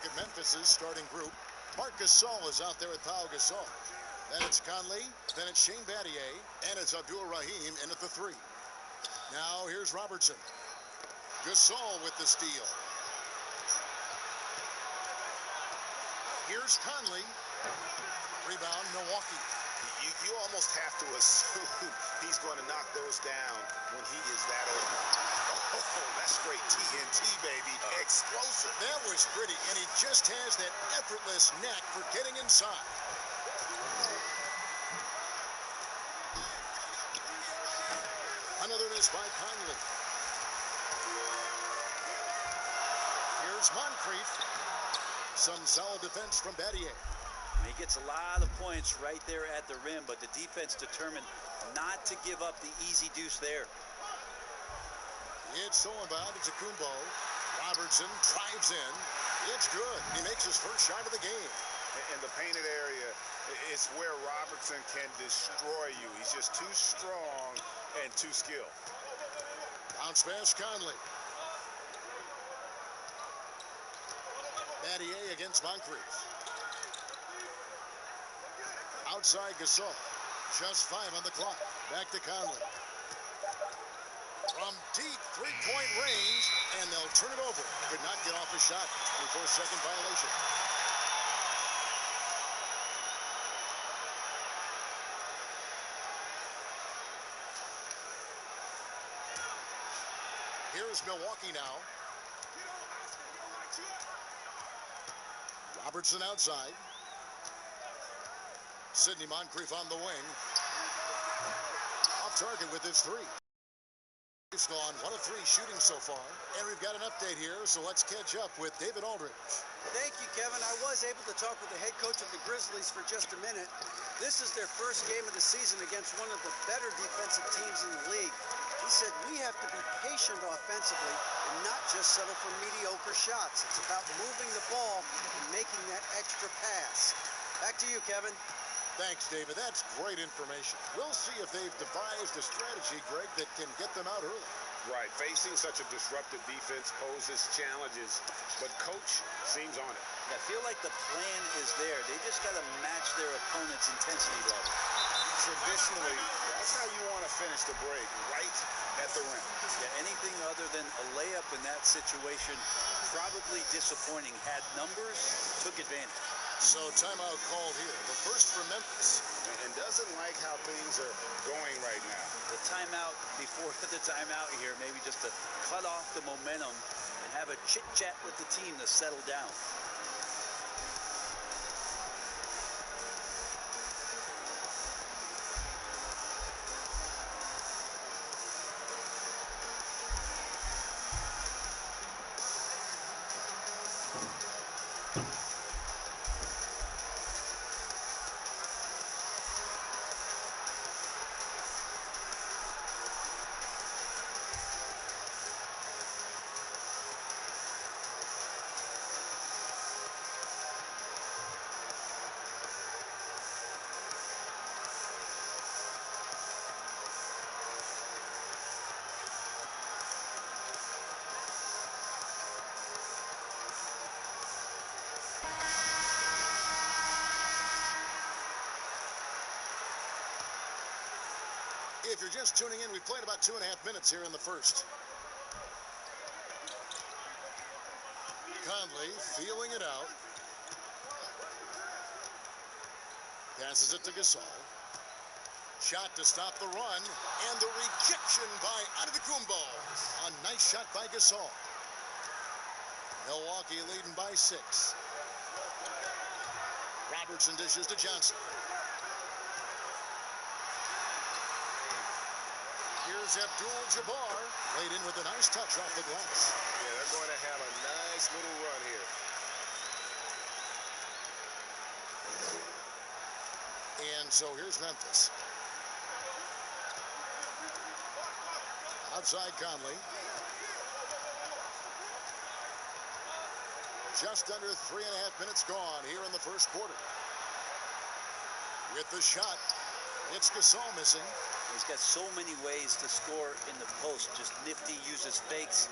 look at Memphis's starting group. Marc Gasol is out there at Pau Gasol. Then it's Conley, then it's Shane Battier, and it's Abdul Rahim in at the 3. Now here's Robertson. Gasol with the steal. Here's Conley. Rebound, Milwaukee. You almost have to assume he's going to knock those down when he is that open. Oh, that's straight TNT, baby. Explosive. That was pretty, and he just has that effortless knack for getting inside. Another miss by Conley. Here's Moncrief. Some solid defense from Battier. He gets a lot of points right there at the rim, but the defense determined not to give up the easy deuce there. It's stolen by Antetokounmpo. Robertson drives in. It's good. He makes his first shot of the game. In the painted area is where Robertson can destroy you. He's just too strong and too skilled. Bounce pass, Conley. Battier against Moncrief. Outside Gasol. Just 5 on the clock. Back to Conley. From deep three-point range, and they'll turn it over. Could not get off the shot before second violation. Here's Milwaukee now. Robertson outside. Sidney Moncrief on the wing. Off target with his 3. He's gone 1 of 3 shooting so far. And we've got an update here, so let's catch up with David Aldridge. Thank you, Kevin. I was able to talk with the head coach of the Grizzlies for just a minute. This is their first game of the season against one of the better defensive teams in the league. He said, we have to be patient offensively and not just settle for mediocre shots. It's about moving the ball and making that extra pass. Back to you, Kevin. Thanks, David. That's great information. We'll see if they've devised a strategy, Greg, that can get them out early. Right. Facing such a disruptive defense poses challenges, but coach seems on it. I feel like the plan is there. They just got to match their opponent's intensity level. Traditionally, that's how you want to finish the break, right at the rim. Yeah, anything other than a layup in that situation, probably disappointing. Had numbers, took advantage. So timeout called here. The first for Memphis. And doesn't like how things are going right now. The timeout before the timeout here, maybe just to cut off the momentum and have a chit-chat with the team to settle down. If you're just tuning in, we played about 2.5 minutes here in the first. Conley feeling it out. Passes it to Gasol. Shot to stop the run, and the rejection by Antetokounmpo. A nice shot by Gasol. Milwaukee leading by 6. Robertson dishes to Johnson. Here's Abdul-Jabbar, laid in with a nice touch off the glass. Yeah, they're going to have a nice little run here. And so here's Memphis. Outside Conley. Just under 3.5 minutes gone here in the first quarter. With the shot, it's Gasol missing. He's got so many ways to score in the post. Just nifty, uses fakes.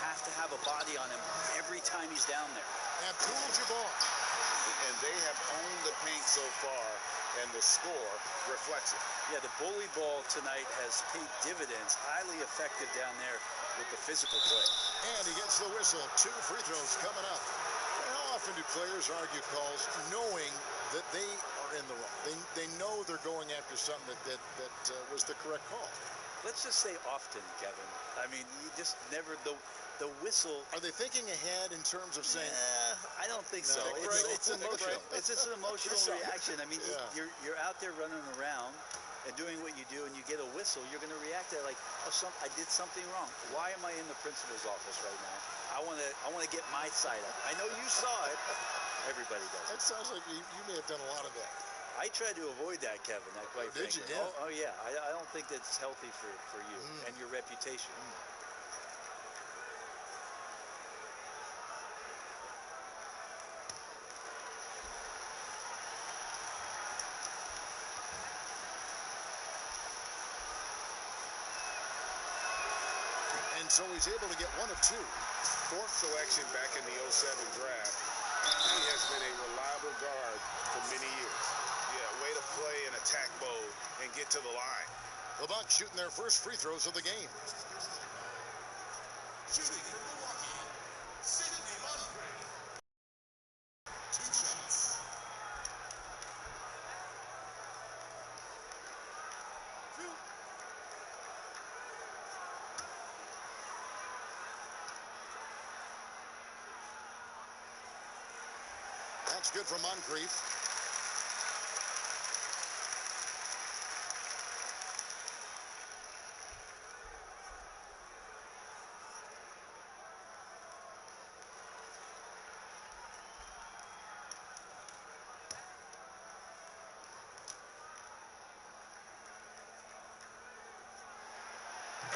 have to have a body on him every time he's down there. Abdul-Jabbar. And they have owned the paint so far, and the score reflects it. Yeah, the bully ball tonight has paid dividends. Highly effective down there with the physical play. And he gets the whistle. 2 free throws coming up. How often do players argue calls knowing that they are in the wrong? They know they're going after something that was the correct call. Let's just say often, Kevin. I mean, you just never, the whistle. Are they thinking ahead in terms of saying? I don't think so. No, It's emotional. It's just an emotional reaction. I mean, Yeah. you're out there running around and doing what you do, and you get a whistle, you're going to react to it like, oh, I did something wrong. Why am I in the principal's office right now? I want to get my side up. I know you saw it. Everybody does. That sounds like you may have done a lot of that. I tried to avoid that, Kevin. Quite Did you? frankly. Yeah. Oh yeah. I don't think that's healthy for you and your reputation. And so he's able to get 1 of 2. 4th selection back in the 07 draft. He has been a reliable guard for many years. Yeah, way to play an attack mode and get to the line. The Bucks shooting their first free throws of the game. Shooting for Milwaukee, Sidney Moncrief. 2 shots. That's good for Moncrief.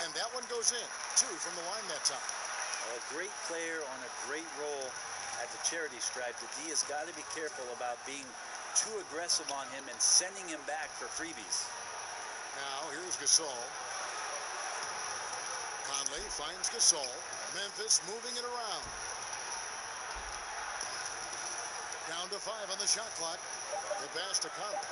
And that one goes in. 2 from the line that time. A great player on a great role at the charity stripe. The D has got to be careful about being too aggressive on him and sending him back for freebies. Now here's Gasol. Conley finds Gasol. Memphis moving it around. Down to 5 on the shot clock. The pass to Conley.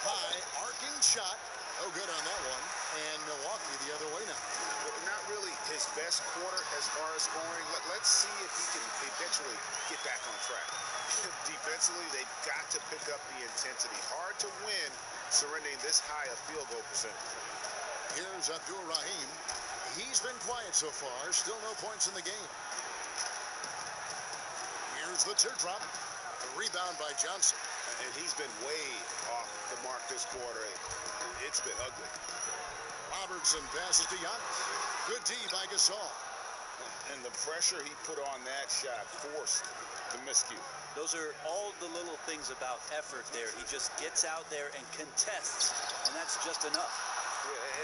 High arcing shot. No good on that one. And Milwaukee the other way now. Not really his best quarter as far as scoring. Let's see if he can eventually get back on track. Defensively, they've got to pick up the intensity. Hard to win surrendering this high a field goal percentage. Here's Abdul-Rahim. He's been quiet so far. Still no points in the game. Here's the teardrop. The rebound by Johnson. And he's been way off the mark this quarter. It's been ugly. Robertson passes to Giannis. Good D by Gasol. And the pressure he put on that shot forced the miscue. Those are all the little things about effort there. He just gets out there and contests, and that's just enough.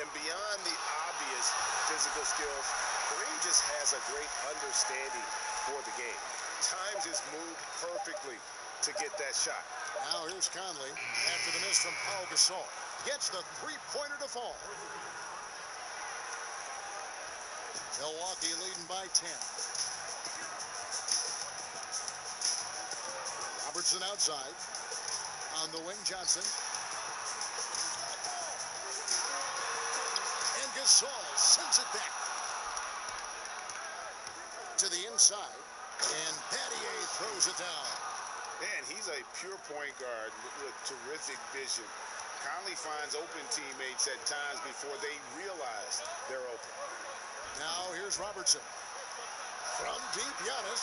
And beyond the obvious physical skills, Kareem just has a great understanding for the game. Times his move perfectly to get that shot. Now here's Conley after the miss from Paul Gasol. Gets the three-pointer to fall. Milwaukee leading by 10. Robertson outside. On the wing, Johnson. And Gasol sends it back to the inside. And Battier throws it down. Man, he's a pure point guard with terrific vision. Conley finds open teammates at times before they realize they're open. Now here's Robertson. From deep, Giannis.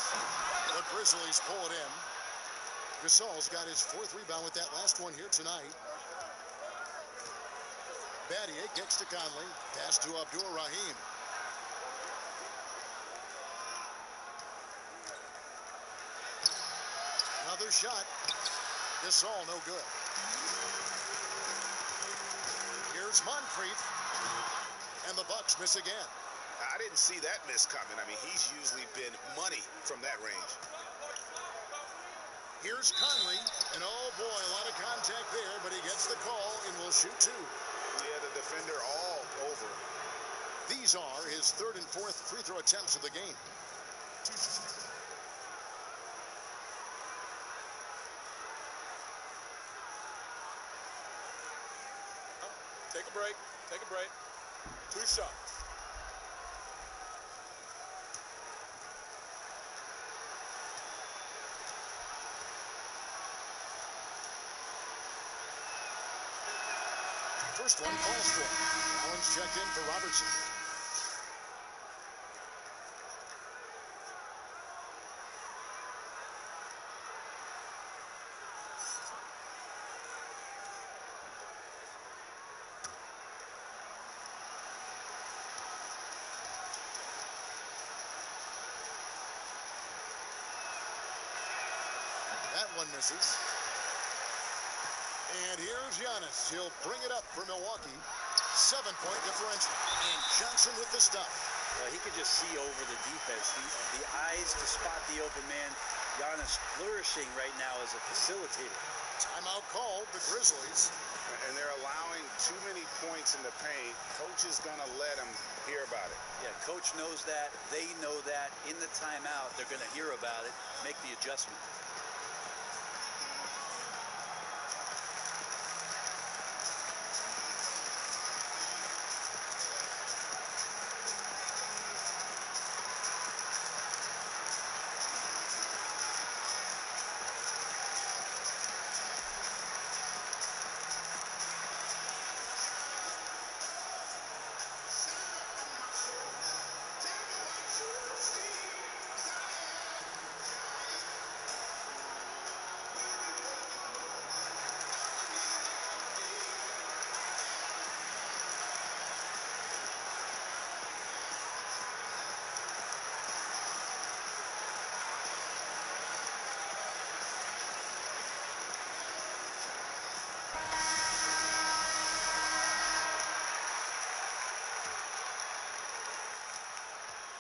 The Grizzlies pull it in. Gasol's got his 4th rebound with that last one here tonight. Battier kicks to Conley. Pass to Abdul-Rahim. Another shot. Gasol no good. Here's Moncrief. And the Bucks miss again. I didn't see that miss coming. I mean, he's usually been money from that range. Here's Conley. And oh boy, a lot of contact there, but he gets the call and will shoot 2. He had a defender all over him. These are his third and fourth free throw attempts of the game. 2 shots. Take a break. Take a break. 2 shots. First one calls for. Allen's checked in for Robertson. That one misses. And here's Giannis. He'll bring it up for Milwaukee. 7-point differential. And Johnson with the stop. Well, he could just see over the defense. The eyes to spot the open man. Giannis flourishing right now as a facilitator. Timeout called, the Grizzlies. And they're allowing too many points in the paint. Coach is going to let them hear about it. Yeah, coach knows that. They know that. In the timeout, they're going to hear about it, make the adjustment.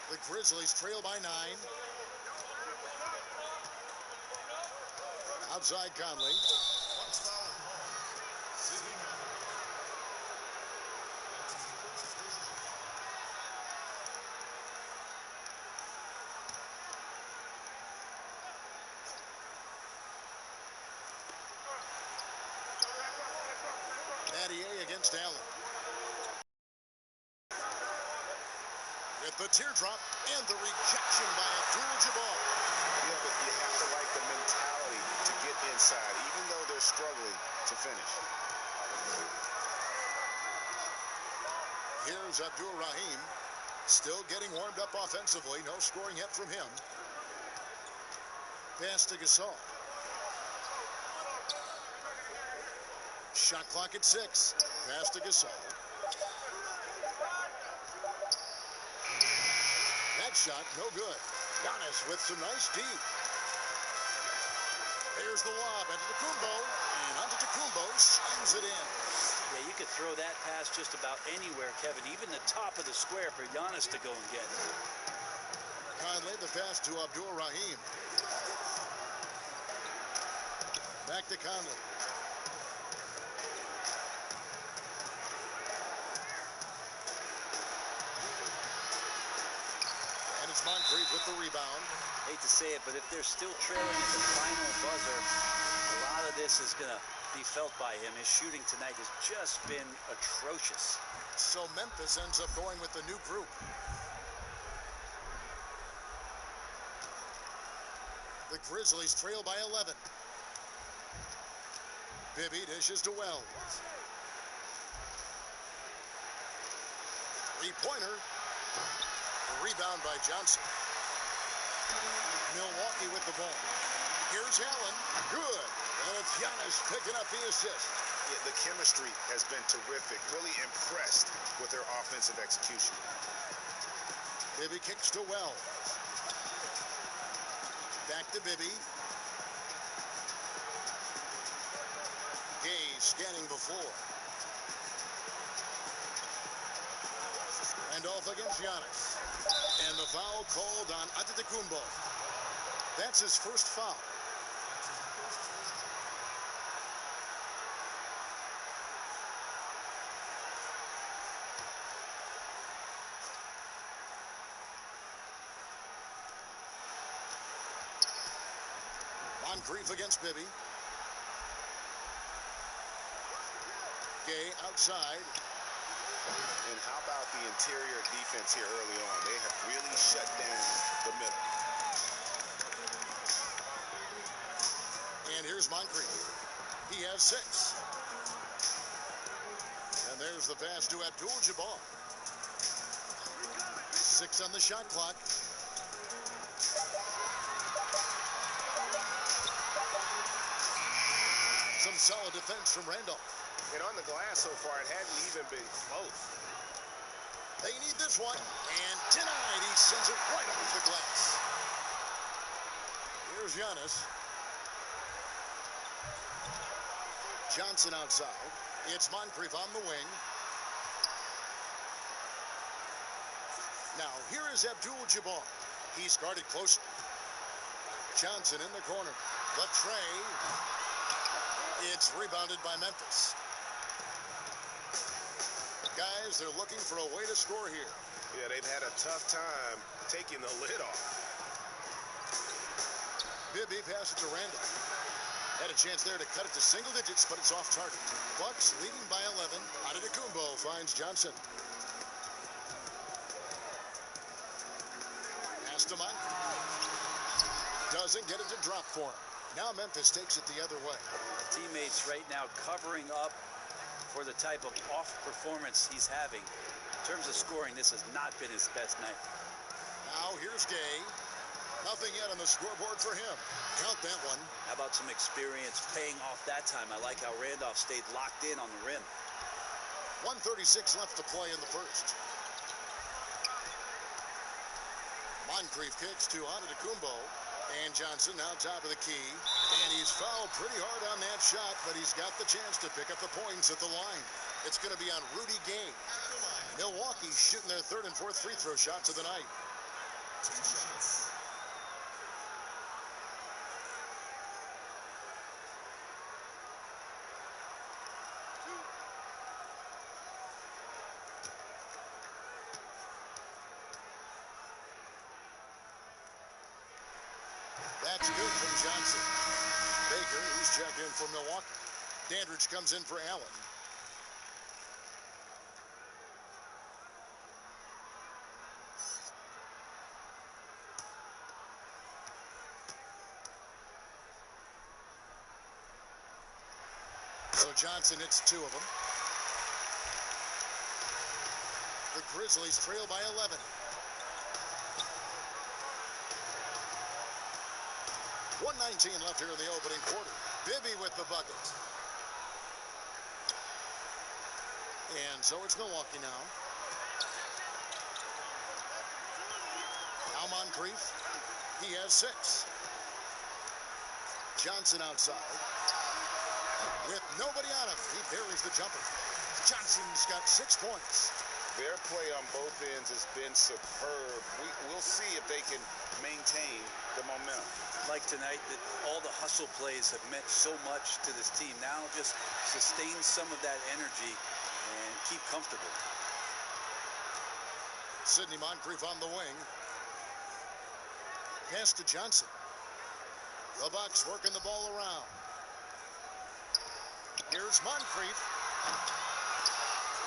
The Grizzlies trail by 9. Outside Conley. Fox foul. Sidney Miller. Battier against Allen. With the teardrop and the rejection by Abdul-Jabbar. Yeah, but you have to like the mentality to get inside, even though they're struggling to finish. Here's Abdul-Rahim. Still getting warmed up offensively. No scoring yet from him. Pass to Gasol. Shot clock at 6. Pass to Gasol. That shot, no good. Giannis with some nice D. There's the lob. Antetokounmpo. And Antetokounmpo slams it in. Yeah, you could throw that pass just about anywhere, Kevin. Even the top of the square for Giannis to go and get. Conley, the pass to Abdul-Rahim. Back to Conley. And it's Moncrief with the rebound. Hate to say it, but if they're still trailing at the final buzzer, a lot of this is going to be felt by him. His shooting tonight has just been atrocious. So Memphis ends up going with the new group. The Grizzlies trail by 11. Bibby dishes to Wells. Three-pointer. Rebound by Johnson. Milwaukee with the ball. Here's Allen. Good. And it's Giannis picking up the assist. Yeah, the chemistry has been terrific. Really impressed with their offensive execution. Bibby kicks to Wells. Back to Bibby. Gay scanning before. And off against Giannis. And the foul called on Antetokounmpo. That's his first foul. Moncrief against Bibby. Gay outside. And how about the interior defense here early on? They have really shut down the middle. And here's Moncrief. He has 6. And there's the pass to Abdul-Jabbar. 6 on the shot clock. Some solid defense from Randolph. And on the glass so far, it hadn't even been close. They need this one. And denied. He sends it right off the glass. Here's Giannis. Johnson outside. It's Moncrief on the wing. Now, here is Abdul-Jabbar. He's guarded closely. Johnson in the corner. The tray. It's rebounded by Memphis. Guys, they're looking for a way to score here. Yeah, they've had a tough time taking the lid off. Bibby passes to Randall. Had a chance there to cut it to single digits, but it's off target. Bucks leading by 11. Antetokounmpo finds Johnson. Pass to Moncrief. Doesn't get it to drop for him. Now Memphis takes it the other way. Teammates right now covering up for the type of off performance he's having. In terms of scoring, this has not been his best night. Now here's Gay. Nothing yet on the scoreboard for him. Count that one. How about some experience paying off that time? I like how Randolph stayed locked in on the rim. 1:36 left to play in the first. Moncrief kicks to Antetokounmpo. And Johnson now top of the key. And he's fouled pretty hard on that shot, but he's got the chance to pick up the points at the line. It's going to be on Rudy Gay. Milwaukee shooting their 3rd and 4th free throw shots of the night. 2 shots. That's good from Johnson. Baker, who's checked in for Milwaukee. Dandridge comes in for Allen. So Johnson hits 2 of them. The Grizzlies trail by 11. 1:19 left here in the opening quarter. Bibby with the bucket. And so it's Milwaukee now. Now Moncrief. He has 6. Johnson outside. With nobody on him, he buries the jumper. Johnson's got 6 points. Their play on both ends has been superb. We'll see if they can maintain the momentum. Like tonight, that all the hustle plays have meant so much to this team. Now just sustain some of that energy and keep comfortable. Sidney Moncrief on the wing. Pass to Johnson. The Bucks working the ball around. Here's Moncrief.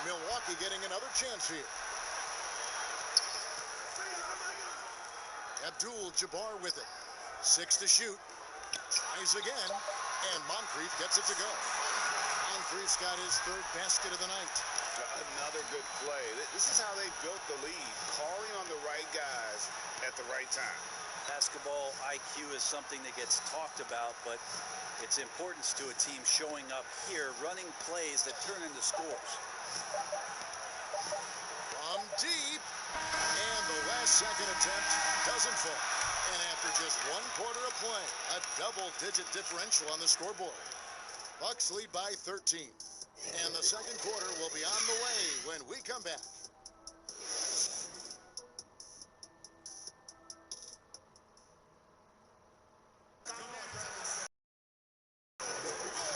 Milwaukee getting another chance here. Abdul-Jabbar with it. 6 to shoot. Tries again. And Moncrief gets it to go. Moncrief's got his 3rd basket of the night. Another good play. This is how they built the lead. Calling on the right guys at the right time. Basketball IQ is something that gets talked about, but its importance to a team showing up here, running plays that turn into scores. From deep. And the last-second attempt doesn't fall. And after just 1 quarter of play, a double-digit differential on the scoreboard. Bucks lead by 13. And the second quarter will be on the way when we come back.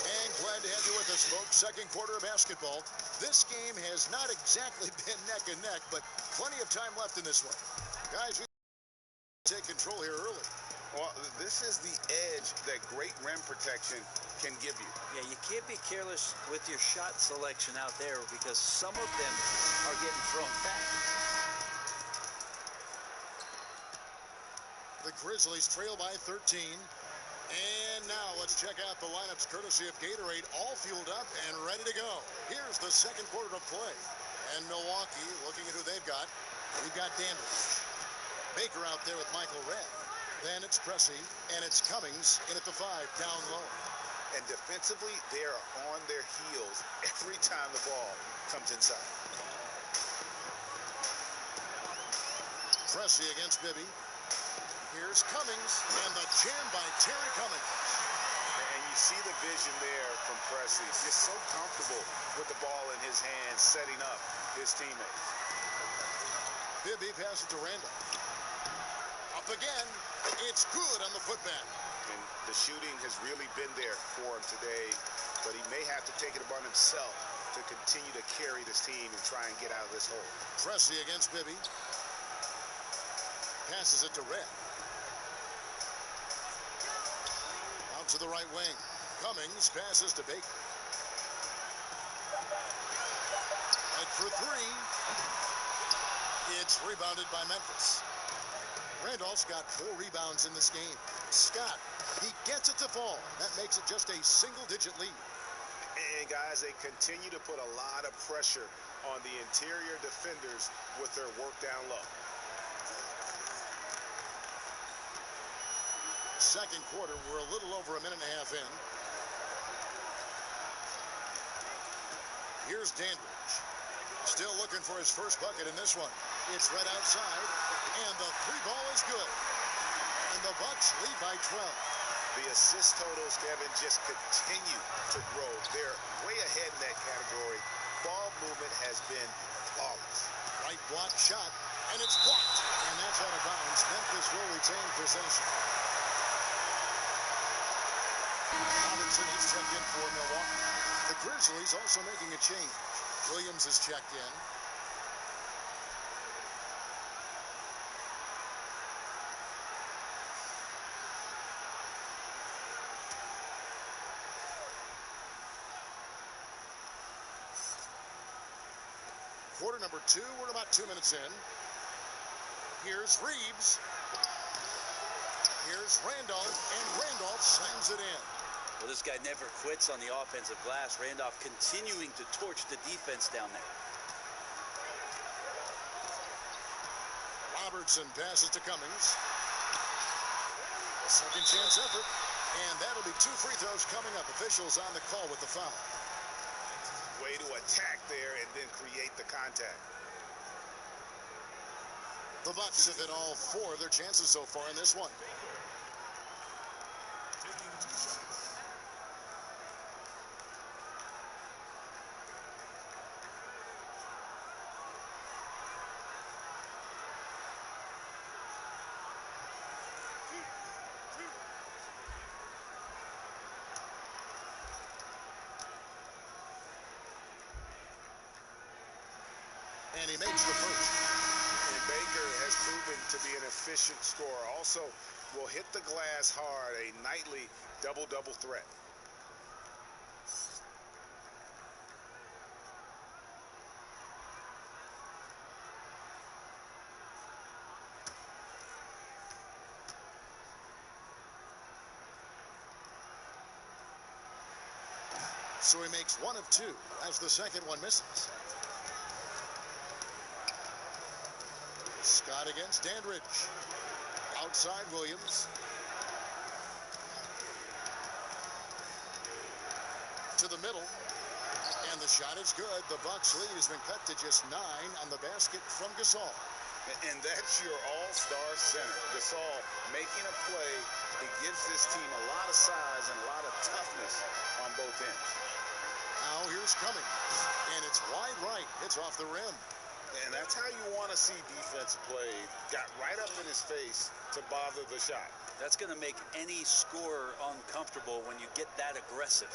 And glad to have you with us, folks. Second quarter of basketball. This game has not exactly been neck and neck, but plenty of time left in this one. Guys, we take control here early. Well, this is the edge that great rim protection can give you. Yeah, you can't be careless with your shot selection out there because some of them are getting thrown back. The Grizzlies trail by 13. And now let's check out the lineups courtesy of Gatorade, all fueled up and ready to go. Here's the second quarter of play. And Milwaukee, looking at who they've got. We've got Dandridge. Baker out there with Michael Redd. Then it's Pressey, and it's Cummings in at the 5, down low. And defensively, they are on their heels every time the ball comes inside. Pressey against Bibby. Here's Cummings, and the jam by Terry Cummings. And you see the vision there from Pressey. He's just so comfortable with the ball in his hands, setting up his teammates. Bibby passes to Randall. Up again. It's good on the putback. And the shooting has really been there for him today, but he may have to take it upon himself to continue to carry this team and try and get out of this hole. Pressey against Bibby. Passes it to Redd. Out to the right wing. Cummings passes to Baker. Head for three. It's rebounded by Memphis. Randolph's got 4 rebounds in this game. Scott, he gets it to fall. That makes it just a single-digit lead. And guys, they continue to put a lot of pressure on the interior defenders with their work down low. Second quarter, we're a little over a minute and a half in. Here's Dandridge. Still looking for his first bucket in this one. It's right outside, and the 3-ball is good. And the Bucks lead by 12. The assist totals, Kevin, just continue to grow. They're way ahead in that category. Ball movement has been flawless. Right block shot, and it's blocked. And that's out of bounds. Memphis will retain possession. Robinson is checked in for Milwaukee. The Grizzlies also making a change. Williams is checked in. Quarter number 2, we're about 2 minutes in. Here's Reeves. Here's Randolph, and Randolph slams it in. Well, this guy never quits on the offensive glass. Randolph continuing to torch the defense down there. Robertson passes to Cummings. Second chance effort, and that'll be 2 free throws coming up. Officials on the call with the foul. Way to attack there and then create the contact. The Bucks have hit all 4 of their chances so far in this one. And he makes the first. And Baker has proven to be an efficient scorer. Also will hit the glass hard, a nightly double-double threat. So he makes 1 of 2 as the second one misses. Scott against Dandridge. Outside Williams. To the middle. And the shot is good. The Bucks lead has been cut to just 9 on the basket from Gasol. And that's your all-star center. Gasol making a play that gives this team a lot of size and a lot of toughness on both ends. Now here's Cummings. And it's wide right. Hits off the rim. And that's how you want to see defense play. Got right up in his face to bother the shot. That's going to make any scorer uncomfortable when you get that aggressive.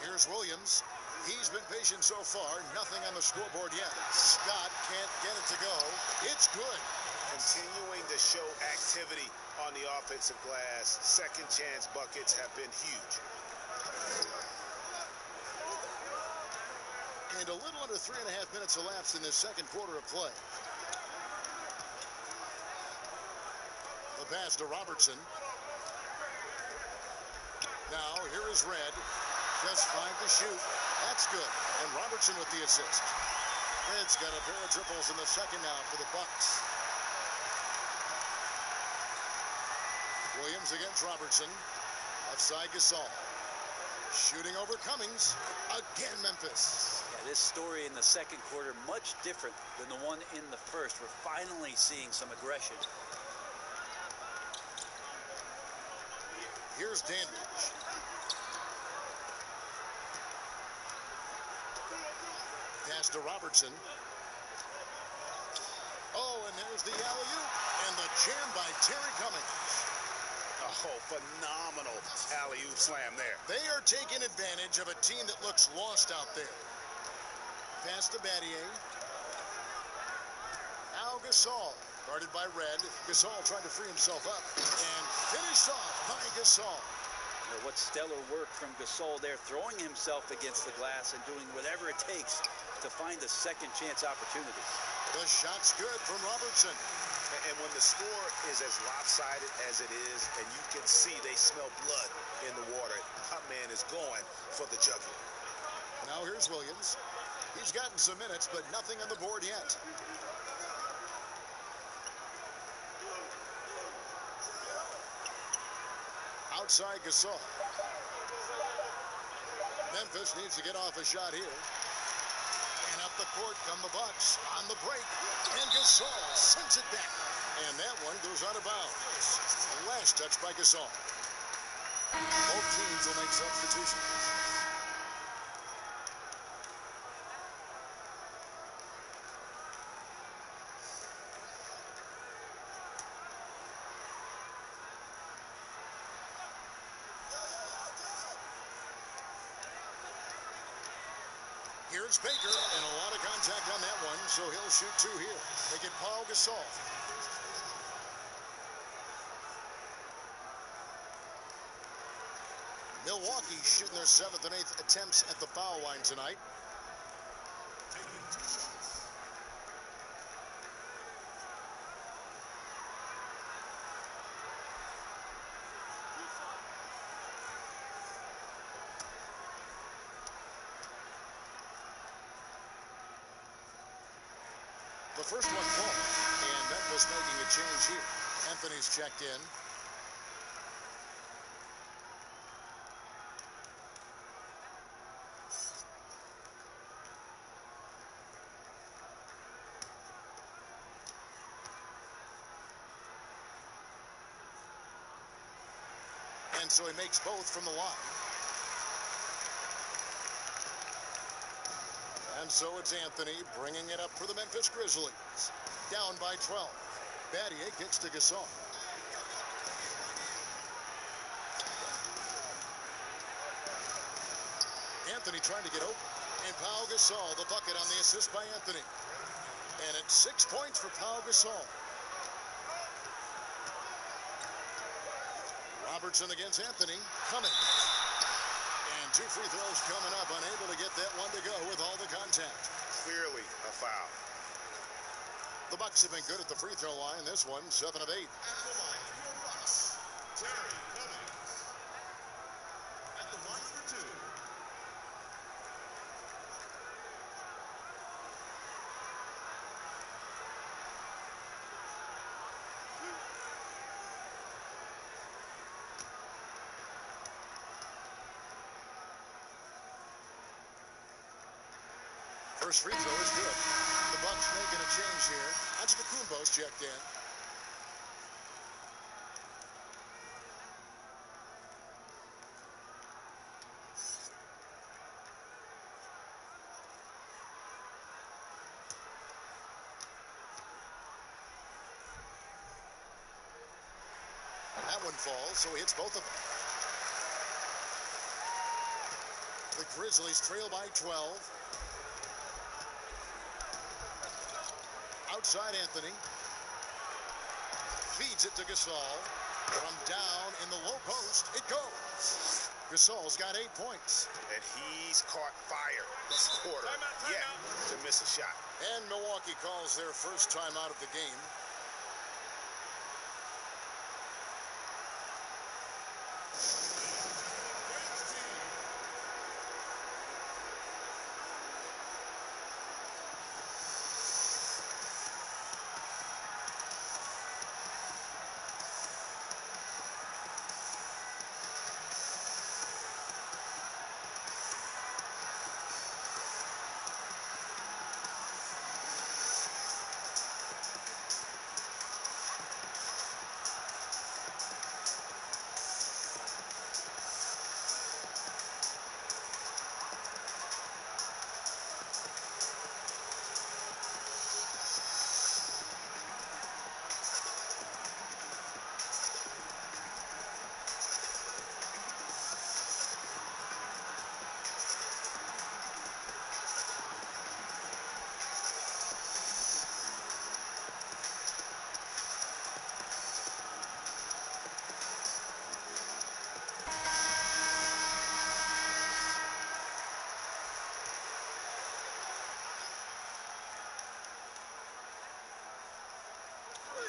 Here's Williams. He's been patient so far. Nothing on the scoreboard yet. Scott can't get it to go. It's good. Continuing to show activity on the offensive glass. Second chance buckets have been huge. And a little under 3.5 minutes elapsed in this second quarter of play. The pass to Robertson. Now, here is Red. Just 5 to shoot. That's good. And Robertson with the assist. Red's got a pair of triples in the second now for the Bucks. Williams against Robertson. Offside Gasol. Shooting over Cummings. Again, Memphis. Yeah, this story in the second quarter, much different than the one in the first. We're finally seeing some aggression. Here's Dandridge. Pass to Robertson. Oh, and there's the alley-oop. And the jam by Terry Cummings. Oh, phenomenal alley-oop slam there. They are taking advantage of a team that looks lost out there. Pass to Battier. Now Gasol, guarded by Red. Gasol tried to free himself up and finished off by Gasol. What stellar work from Gasol there, throwing himself against the glass and doing whatever it takes to find a second chance opportunity. The shot's good from Robertson. And when the score is as lopsided as it is, and you can see they smell blood in the water, my man is going for the jugular. Now here's Williams. He's gotten some minutes, but nothing on the board yet. Outside Gasol. Memphis needs to get off a shot here. And up the court come the Bucks on the break. And Gasol sends it back. And that one goes out of bounds. Last touch by Gasol. Both teams will make substitutions. Here's Baker, and a lot of contact on that one, so he'll shoot 2 here. They get Paul Gasol. Milwaukee shooting their 7th and 8th attempts at the foul line tonight. The first one called, and Memphis making a change here. Anthony's checked in. And so he makes both from the line. And so it's Anthony bringing it up for the Memphis Grizzlies. Down by 12. Battier kicks to Gasol. Anthony trying to get open. And Pau Gasol, the bucket on the assist by Anthony. And it's 6 points for Pau Gasol. Robertson against Anthony. Cummings. And 2 free throws coming up. Unable to get that one to go with all the contact. Clearly a foul. The Bucks have been good at the free throw line. This one, 7 of 8. At the line for your Bucks, Terry Cummings. At the line for 2. First free throw is good. The Bucks making a change here. Antetokounmpo's checked in. That one falls, so he hits both of them. The Grizzlies trail by 12. Outside Anthony. Feeds it to Gasol. From down in the low post, it goes. Gasol's got 8 points. And he's caught fire this quarter yet to miss a shot. And Milwaukee calls their first time out of the game.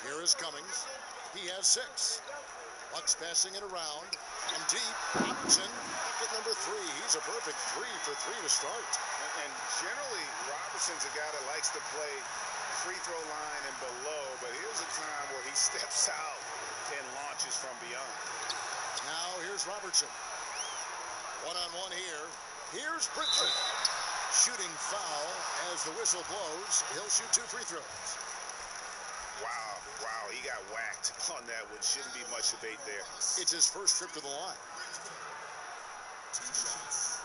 Here is Cummings. He has 6. Bucks passing it around. From deep, Robertson, bucket number 3. He's a perfect 3 for 3 to start. And generally, Robertson's a guy that likes to play free throw line and below, but here's a time where he steps out and launches from beyond. Now here's Robertson. One-on-one here. Here's Bridgman. Shooting foul as the whistle blows. He'll shoot 2 free throws. Wow, he got whacked on that one. Shouldn't be much debate there. It's his first trip to the line. 2 shots.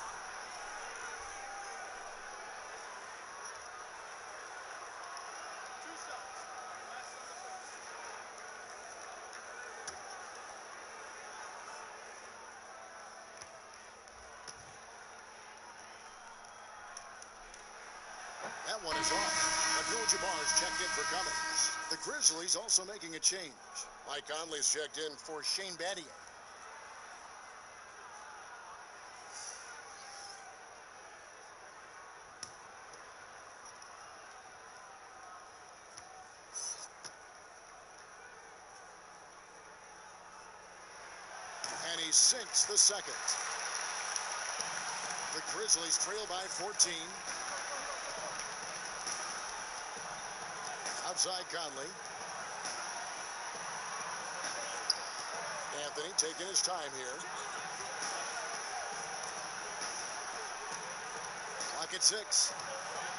That one is off. Abdul-Jabbar's checked in for Cummings. The Grizzlies also making a change. Mike Conley's checked in for Shane Battier. And he sinks the second. The Grizzlies trail by 14. Outside Conley. Anthony taking his time here. Clock at 6.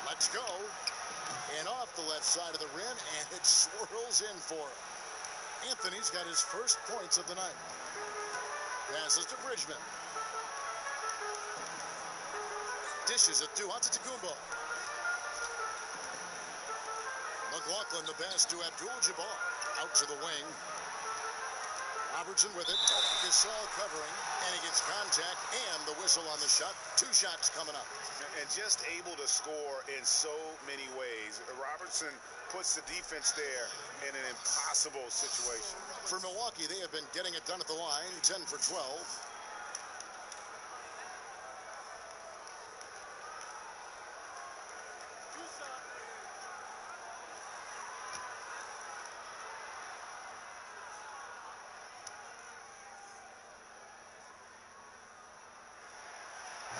Let's go. And off the left side of the rim, and it swirls in for him. Anthony's got his first points of the night. Passes to Bridgman. Dishes it to Antetokounmpo. McLaughlin the pass to Abdul-Jabbar. Out to the wing. Robertson with it. Gasol covering. And he gets contact and the whistle on the shot. 2 shots coming up. And just able to score in so many ways. Robertson puts the defense there in an impossible situation. For Milwaukee, they have been getting it done at the line. 10 for 12.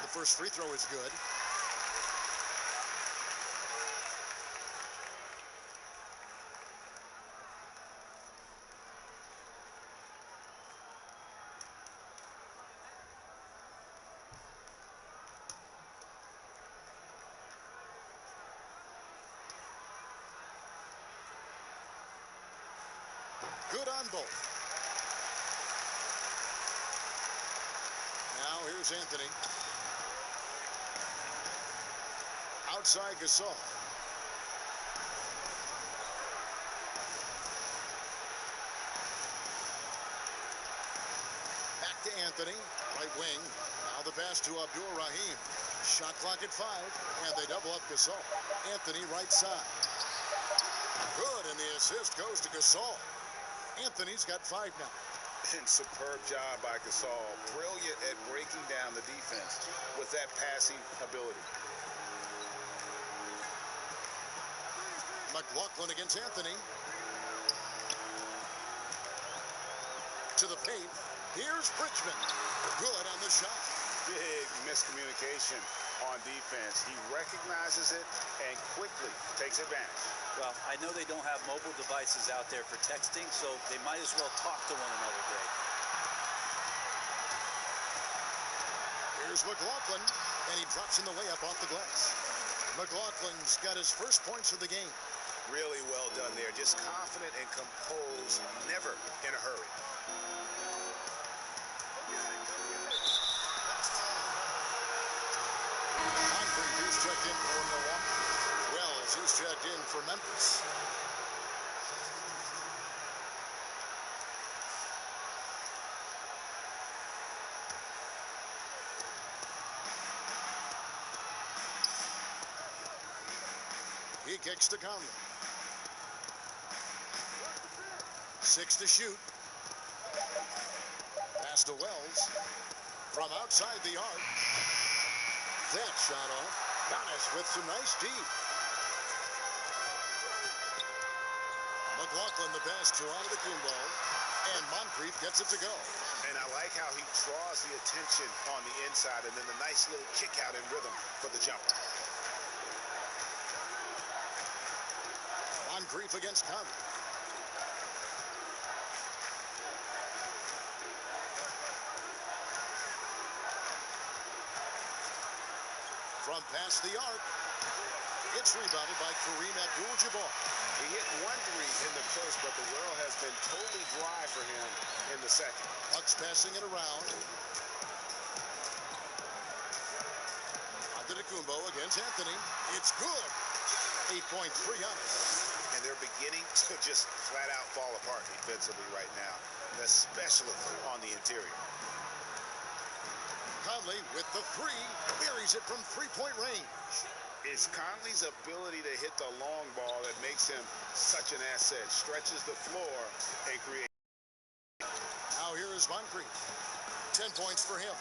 The first free throw is good. Good on both. Now here's Anthony. Outside Gasol. Back to Anthony, right wing. Now the pass to Abdul-Rahim. Shot clock at 5, and they double up Gasol. Anthony right side. Good, and the assist goes to Gasol. Anthony's got 5 now. And superb job by Gasol. Brilliant at breaking down the defense with that passing ability. McLaughlin against Anthony. To the paint. Here's Bridgman. Good on the shot. Big miscommunication on defense. He recognizes it and quickly takes advantage. Well, I know they don't have mobile devices out there for texting, so they might as well talk to one another, Greg. Here's McLaughlin, and he drops in the layup off the glass. McLaughlin's got his first points of the game. Really well done there. Just confident and composed, never in a hurry. Moncrief, he's checked in for Milwaukee. Wells, he's checked in for Memphis. He kicks to Conley. 6 to shoot. Pass to Wells. From outside the arc. That shot off. Giannis with some nice D. McLaughlin the pass to Antetokounmpo. And Moncrief gets it to go. And I like how he draws the attention on the inside and then the nice little kick out in rhythm for the jumper. Moncrief against Conley. From past the arc. It's rebounded by Kareem Abdul-Jabbar. He hit 1 3 in the first, but the well has been totally dry for him in the second. Bucks passing it around. Antetokounmpo against Anthony. It's good. 8-point for Giannis. And they're beginning to just flat out fall apart defensively right now, especially on the interior. Conley with the 3. Buries it from 3-point range. It's Conley's ability to hit the long ball that makes him such an asset. Stretches the floor and creates. Now here is Moncrief. 10 points for him.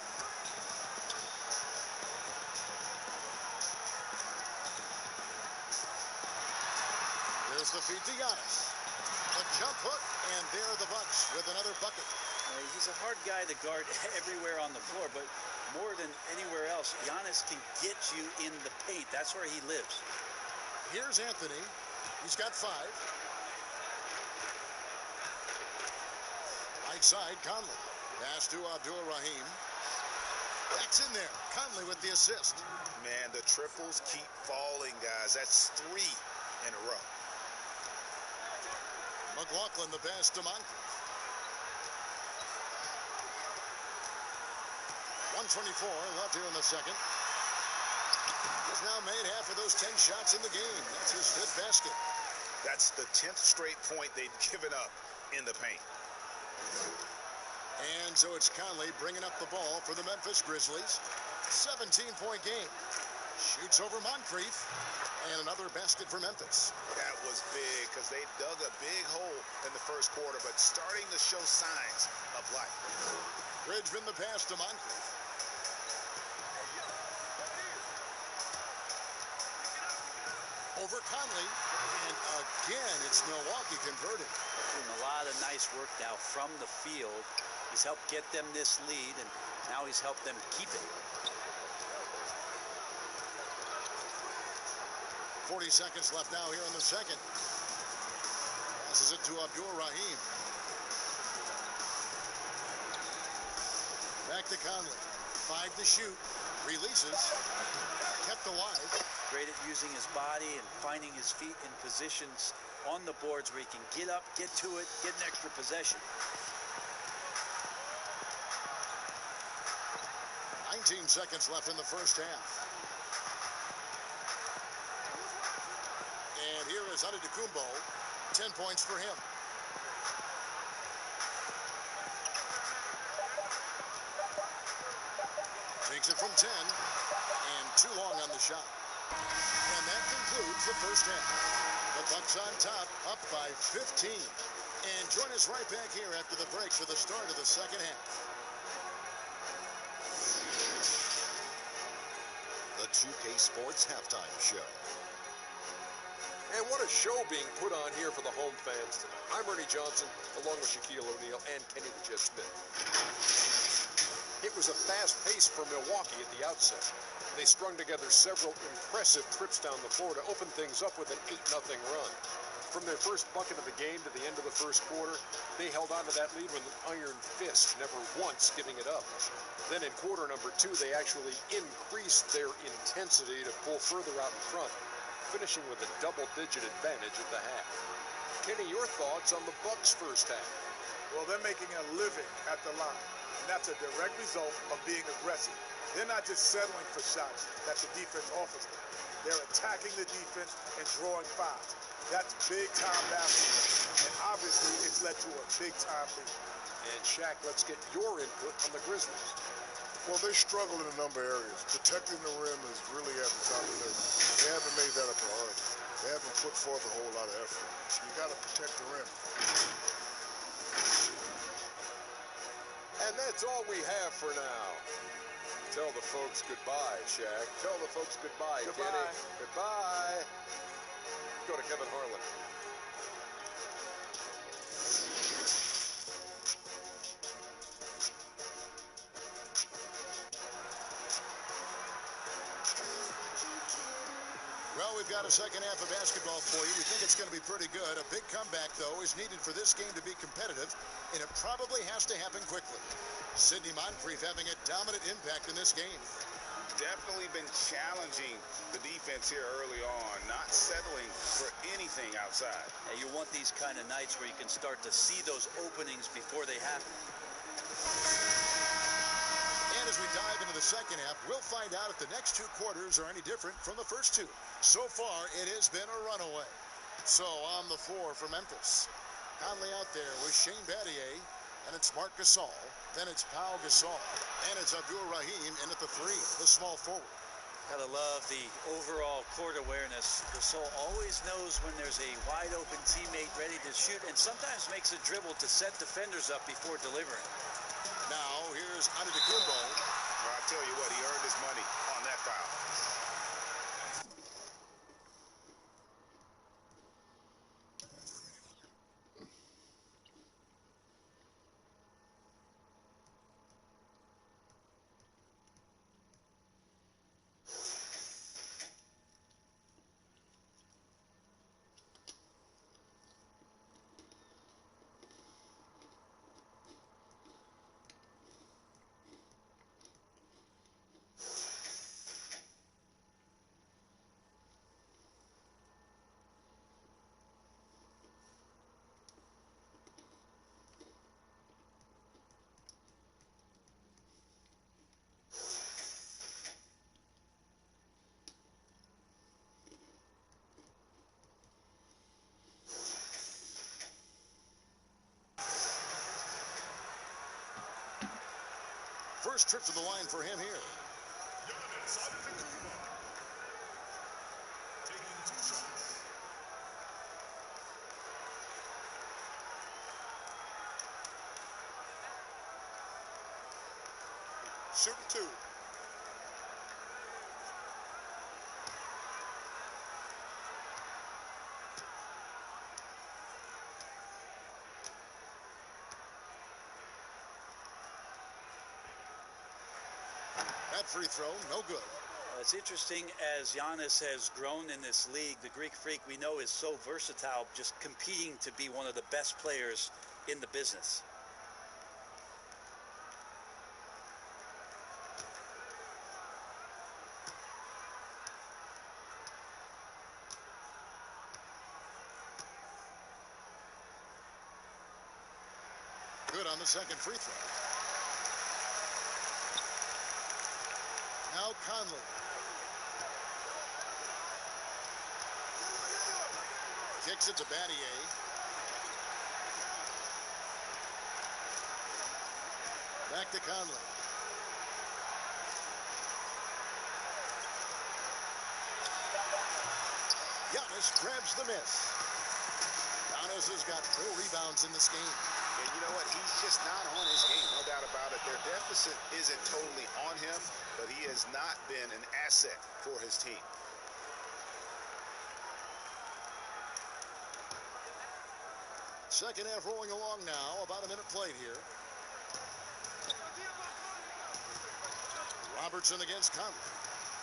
There's the feed to Giannis. A jump hook, and there are the Bucks with another bucket. He's a hard guy to guard everywhere on the floor, but more than anywhere else, Giannis can get you in the paint. That's where he lives. Here's Anthony. He's got 5. Right side, Conley. Pass to Abdul-Rahim. That's in there. Conley with the assist. Man, the triples keep falling, guys. That's 3 in a row. McLaughlin the pass to Moncrief. 1:24 left here in the second. He's now made half of those 10 shots in the game. That's his 5th basket. That's the 10th straight point they've given up in the paint. And so it's Conley bringing up the ball for the Memphis Grizzlies. 17-point game. Shoots over Moncrief. And another basket for Memphis. That was big because they dug a big hole in the first quarter, but starting to show signs of life. Bridgman the pass to Moncrief. Over Conley. And again, it's Milwaukee converted. Doing a lot of nice work now from the field. He's helped get them this lead, and now he's helped them keep it. 40 seconds left now here in the second. Passes it to Abdul-Rahim. Back to Conley. 5 to shoot. Releases. Kept alive. Great at using his body and finding his feet in positions on the boards where he can get up, get to it, get an extra possession. 19 seconds left in the first half. And here is Antetokounmpo. 10 points for him. Takes it from 10. And too long on the shot. And that concludes the first half. The Bucks on top, up by 15. And Join us right back here after the break for the start of the second half. The 2K Sports Halftime Show. And what a show being put on here for the home fans tonight. I'm Ernie Johnson, along with Shaquille O'Neal and Kenny the Jet Smith. It was a fast pace for Milwaukee at the outset. They strung together several impressive trips down the floor to open things up with an 8-0 run. From their first bucket of the game to the end of the first quarter, they held on to that lead with an iron fist, never once giving it up. Then in quarter number 2, they actually increased their intensity to pull further out in front, finishing with a double-digit advantage at the half. Kenny, your thoughts on the Bucks' first half? Well, they're making a living at the line, and that's a direct result of being aggressive. They're not just settling for shots that the defense offers them. They're attacking the defense and drawing fouls. That's big-time basketball, and obviously it's led to a big-time lead. And Shaq, let's get your input on the Grizzlies. Well, they struggle in a number of areas. Protecting the rim is really at the top of their list. They haven't made that a priority. They haven't put forth a whole lot of effort. You got to protect the rim. And that's all we have for now. Tell the folks goodbye, Shaq. Tell the folks goodbye, Goodbye. Kenny. Goodbye. Go to Kevin Harlan. Well, we've got a second half of basketball for you. We think it's going to be pretty good. A big comeback, though, is needed for this game to be competitive, and it probably has to happen quickly. Sidney Moncrief having a dominant impact in this game. Definitely been challenging the defense here early on, not settling for anything outside. And you want these kind of nights where you can start to see those openings before they happen. And as we dive into the second half, we'll find out if the next 2 quarters are any different from the first 2. So far, it has been a runaway. So on the floor for Memphis, Conley out there with Shane Battier, and it's Marc Gasol. Then it's Pau Gasol, and it's Abdul Rahim in at the 3, the small forward. Gotta love the overall court awareness. Gasol always knows when there's a wide open teammate ready to shoot, and sometimes makes a dribble to set defenders up before delivering. Now here's Antetokounmpo. Well, I tell you what, he earned his money on that foul. First trip to the line for him here. Taking 2 shots. Shooting 2. That free throw, no good. It's interesting, as Giannis has grown in this league, the Greek Freak we know is so versatile, just competing to be one of the best players in the business. Good on the second free throw. Now Conley. Kicks it to Battier. Back to Conley. Giannis grabs the miss. Giannis Gonzalez has got 4 rebounds in this game. And you know what? He's just not on his game, no doubt about it. Their deficit isn't totally on him, but he has not been an asset for his team. Second half rolling along now. About a minute played here. Robertson against Conley.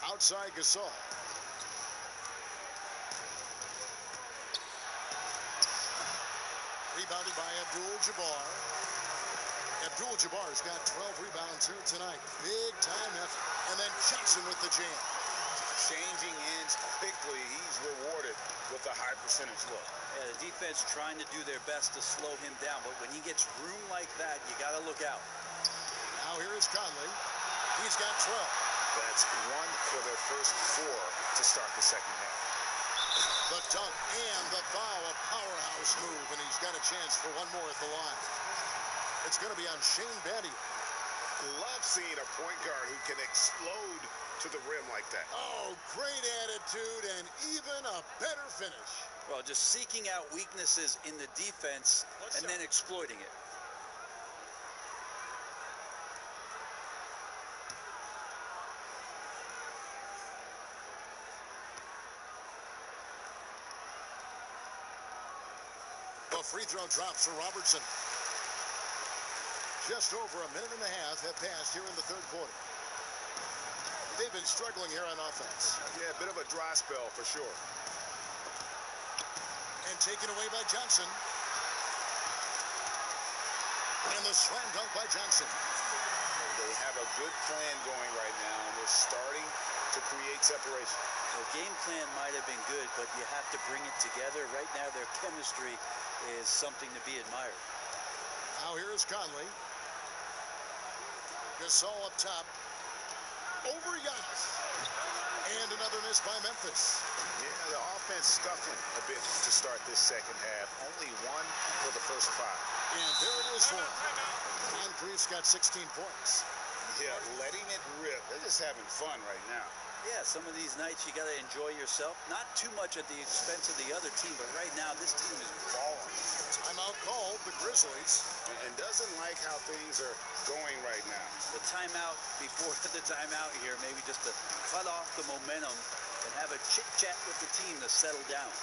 Outside Gasol. Rebounded by Abdul-Jabbar. Abdul-Jabbar's got 12 rebounds here tonight. Big time effort. And then Johnson with the jam. Changing ends quickly. He's rewarded with a high percentage look. Yeah, the defense trying to do their best to slow him down, but when he gets room like that, you got to look out. Now here is Conley. He's got 12. That's 1 for their first 4 to start the second half. The dunk and the foul, a powerhouse move, and he's got a chance for one more at the line. It's going to be on Shane Battier. Love seeing a point guard who can explode to the rim like that. Oh, great attitude and even a better finish. Well, just seeking out weaknesses in the defense and then exploiting it. The free throw drops for Robertson. Just over a minute and a half have passed here in the third quarter. They've been struggling here on offense. Yeah, a bit of a dry spell for sure. And taken away by Johnson. And the slam dunk by Johnson. They have a good plan going right now, and they're starting to create separation. The game plan might have been good, but you have to bring it together. Right now, their chemistry is something to be admired. Now here is Conley. Gasol up top. Over Giannis. And another miss by Memphis. Yeah, the offense scuffling a bit to start this second half. Only 1 for the first 5. And there it is for him. Moncrief's got 16 points. Yeah, letting it rip. They're just having fun right now. Yeah, some of these nights you got to enjoy yourself. Not too much at the expense of the other team, but right now this team is balling. Timeout called, the Grizzlies. And doesn't like how things are going right now. The timeout before the timeout here, maybe just to cut off the momentum and have a chit-chat with the team to settle down.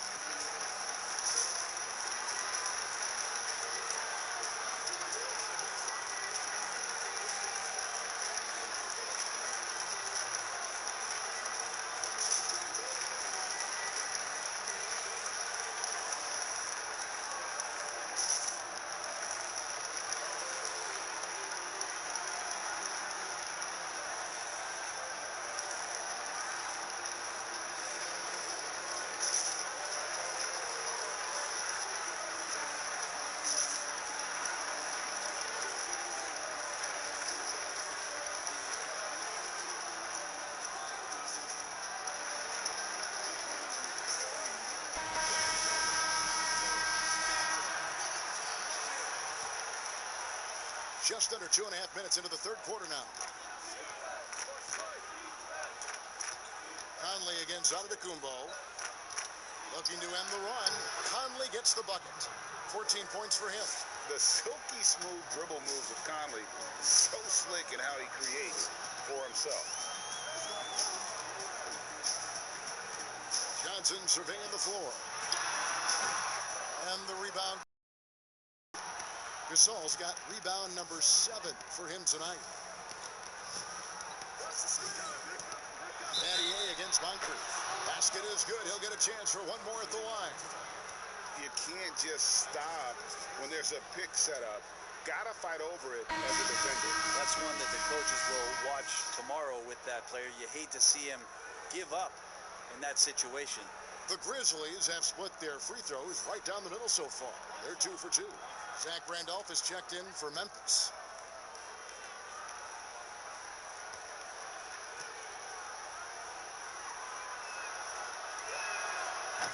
Just under 2.5 minutes into the third quarter now. Conley against Antetokounmpo. Looking to end the run. Conley gets the bucket. 14 points for him. The silky smooth dribble moves of Conley. So slick in how he creates for himself. Johnson surveying the floor. And the rebound. Gasol's got rebound number 7 for him tonight. Battier against Moncrief. Basket is good. He'll get a chance for one more at the line. You can't just stop when there's a pick set up. Gotta fight over it as a defender. That's one that the coaches will watch tomorrow with that player. You hate to see him give up in that situation. The Grizzlies have split their free throws right down the middle so far. They're 2 for 2. Zach Randolph is checked in for Memphis.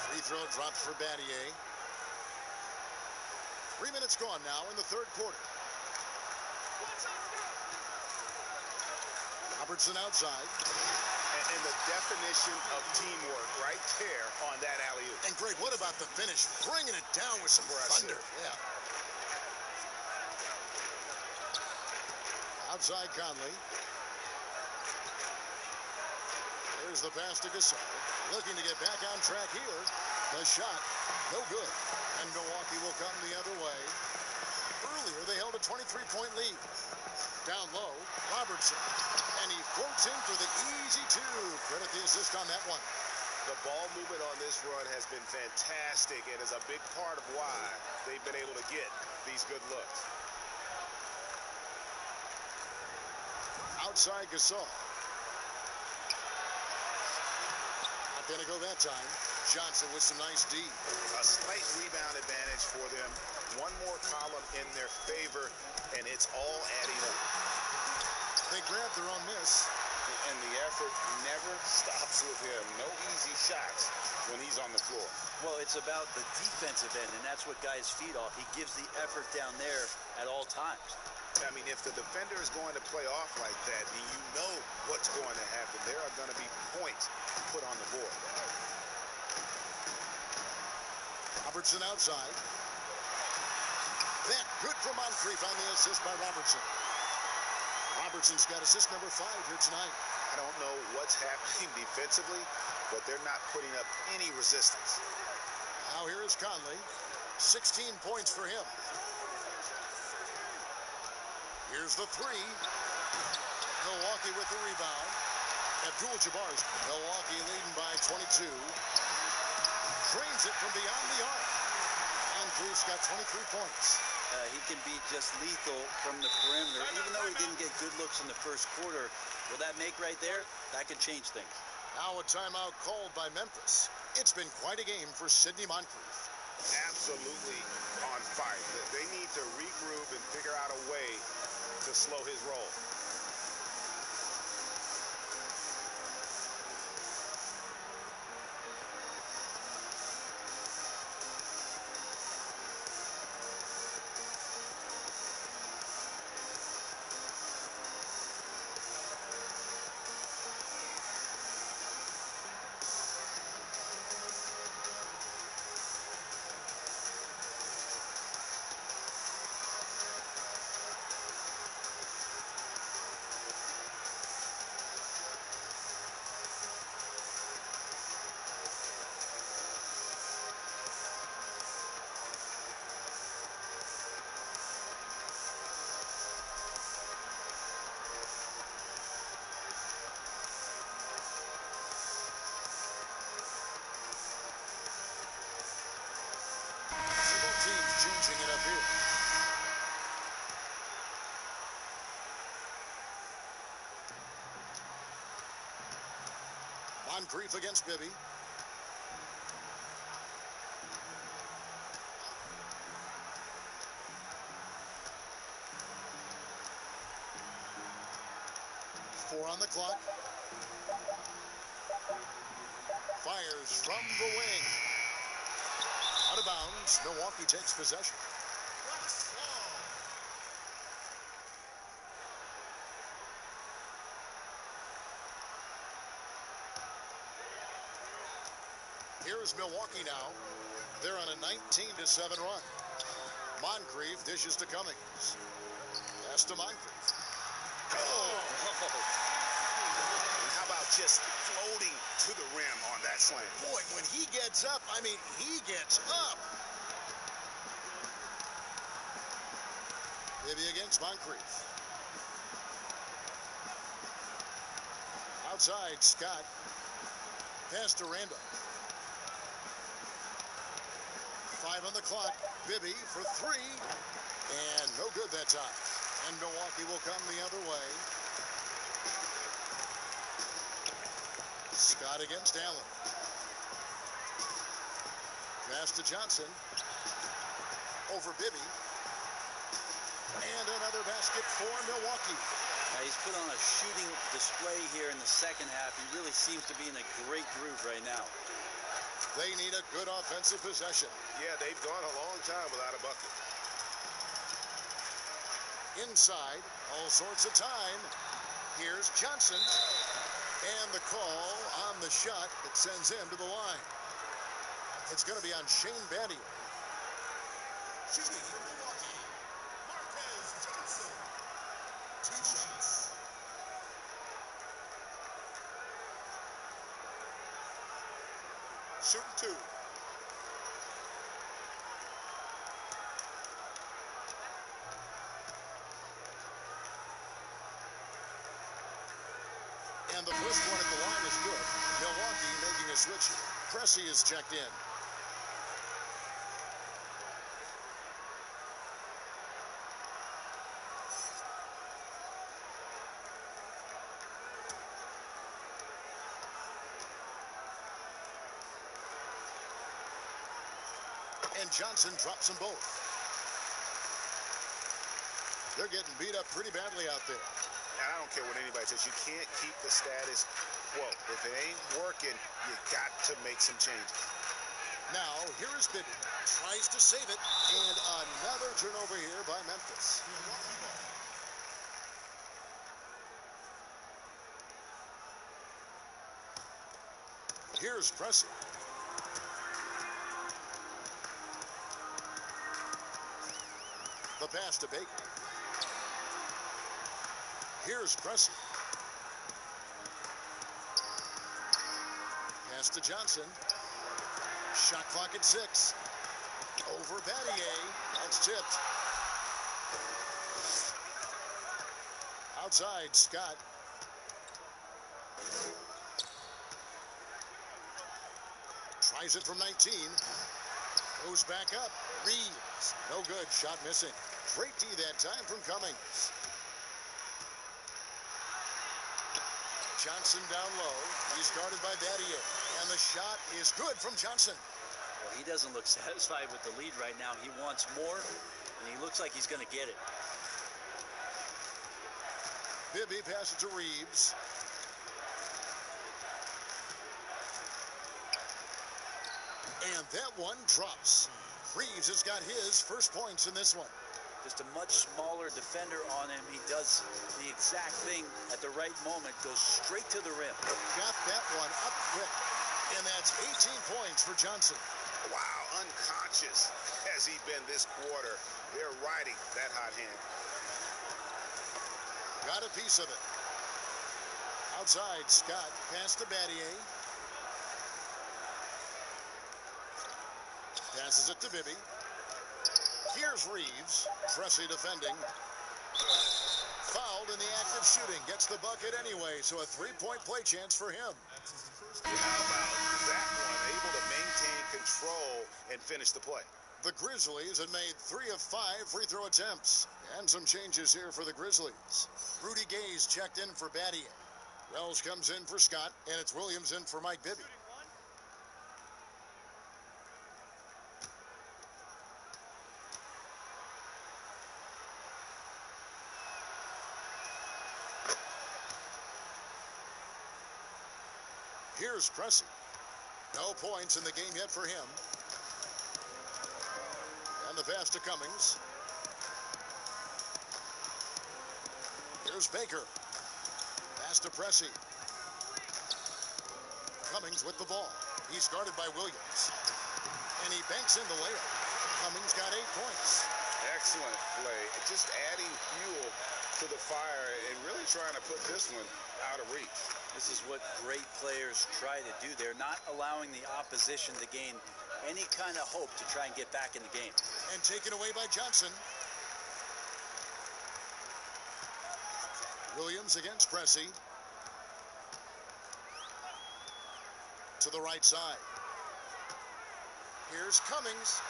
Free throw dropped for Battier. 3 minutes gone now in the third quarter. Robertson outside. And the definition of teamwork right there on that alley-oop. And Greg, what about the finish? Bringing it down with some thunder. Yeah. Outside Conley. Here's the pass to Gasol. Looking to get back on track here. The shot, no good. And Milwaukee will come the other way. Earlier, they held a 23-point lead. Down low, Robertson. And he floats in for the easy two. Credit the assist on that one. The ball movement on this run has been fantastic and is a big part of why they've been able to get these good looks. Outside Gasol. Not going to go that time. Johnson with some nice D. A slight rebound advantage for them. One more column in their favor, and it's all adding up. They grabbed their own miss. And the effort never stops with him. No easy shots when he's on the floor. Well, it's about the defensive end, and that's what guys feed off. He gives the effort down there at all times. I mean, if the defender is going to play off like that, then you know what's going to happen. There are going to be points put on the board. Robertson outside. That good for Moncrief on the assist by Robertson. Robertson's got assist number 5 here tonight. I don't know what's happening defensively, but they're not putting up any resistance. Now here is Conley. 16 points for him. Here's the 3. Milwaukee with the rebound. Abdul-Jabbar's Milwaukee leading by 22. Drains it from beyond the arc. Moncrief's got 23 points. He can be just lethal from the perimeter. Even though he didn't get good looks in the first quarter, will that make right there? That could change things. Now a timeout called by Memphis. It's been quite a game for Sidney Moncrief. Absolutely on fire. They need to regroup and figure out a way to slow his roll. Changing it up here. Moncrief against Bibby. Four on the clock. Fires from the wing. Out of bounds. Milwaukee takes possession. Here's Milwaukee now. They're on a 19-7 run. Moncrief dishes to Cummings. Pass to Moncrief. Oh! How about just floating to the rim on that slam? Boy, when he gets up, I mean, he gets up. Maybe against Moncrief. Outside, Scott. Pass to Randolph. 5 on the clock. Bibby for 3. And no good that time. And Milwaukee will come the other way. Scott against Allen. Pass to Johnson. Over Bibby. And another basket for Milwaukee. He's put on a shooting display here in the second half. He really seems to be in a great groove right now. They need a good offensive possession. Yeah, they've gone a long time without a bucket. Inside, all sorts of time. Here's Johnson. And the call on the shot that sends him to the line. It's going to be on Shane Battier. Shooting for Milwaukee, Marquez Johnson. 2 shots. Shooting 2. And the first one at the line is good. Milwaukee making a switch here. Pressey is checked in. And Johnson drops them both. They're getting beat up pretty badly out there. And I don't care what anybody says. You can't keep the status quo. If it ain't working, you got to make some changes. Now, here is Bibby. Tries to save it. And another turnover here by Memphis. Here's Pressey. The pass to Baker. Here's Pressey. Pass to Johnson. Shot clock at 6. Over Battier. That's tipped. Outside, Scott. Tries it from 19. Goes back up. Reeves. No good. Shot missing. Great D that time from Cummings. Johnson down low. He's guarded by Battier. And the shot is good from Johnson. Well, he doesn't look satisfied with the lead right now. He wants more, and he looks like he's going to get it. Bibby passes to Reeves. And that one drops. Reeves has got his first points in this one. Just a much smaller defender on him. He does the exact thing at the right moment, goes straight to the rim. Got that one up quick. And that's 18 points for Johnson. Wow, unconscious has he been this quarter. They're riding that hot hand. Got a piece of it. Outside, Scott. Pass to Battier. Passes it to Bibby. Here's Reeves. Pressey defending. Fouled in the act of shooting. Gets the bucket anyway, so a 3-point play chance for him. How about that one? Able to maintain control and finish the play. The Grizzlies had made 3 of 5 free throw attempts. And some changes here for the Grizzlies. Rudy Gay's checked in for Battier. Wells comes in for Scott, and it's Williams in for Mike Bibby. Here's Pressey. No points in the game yet for him. And the pass to Cummings. Here's Baker. Pass to Pressey. Cummings with the ball. He's guarded by Williams. And he banks in the layup. Cummings got 8 points. Excellent play. Just adding fuel to the fire and really trying to put this one out of reach. This is what great players try to do. They're not allowing the opposition to gain any kind of hope to try and get back in the game. And taken away by Johnson. Williams against Pressey. To the right side. Here's Cummings.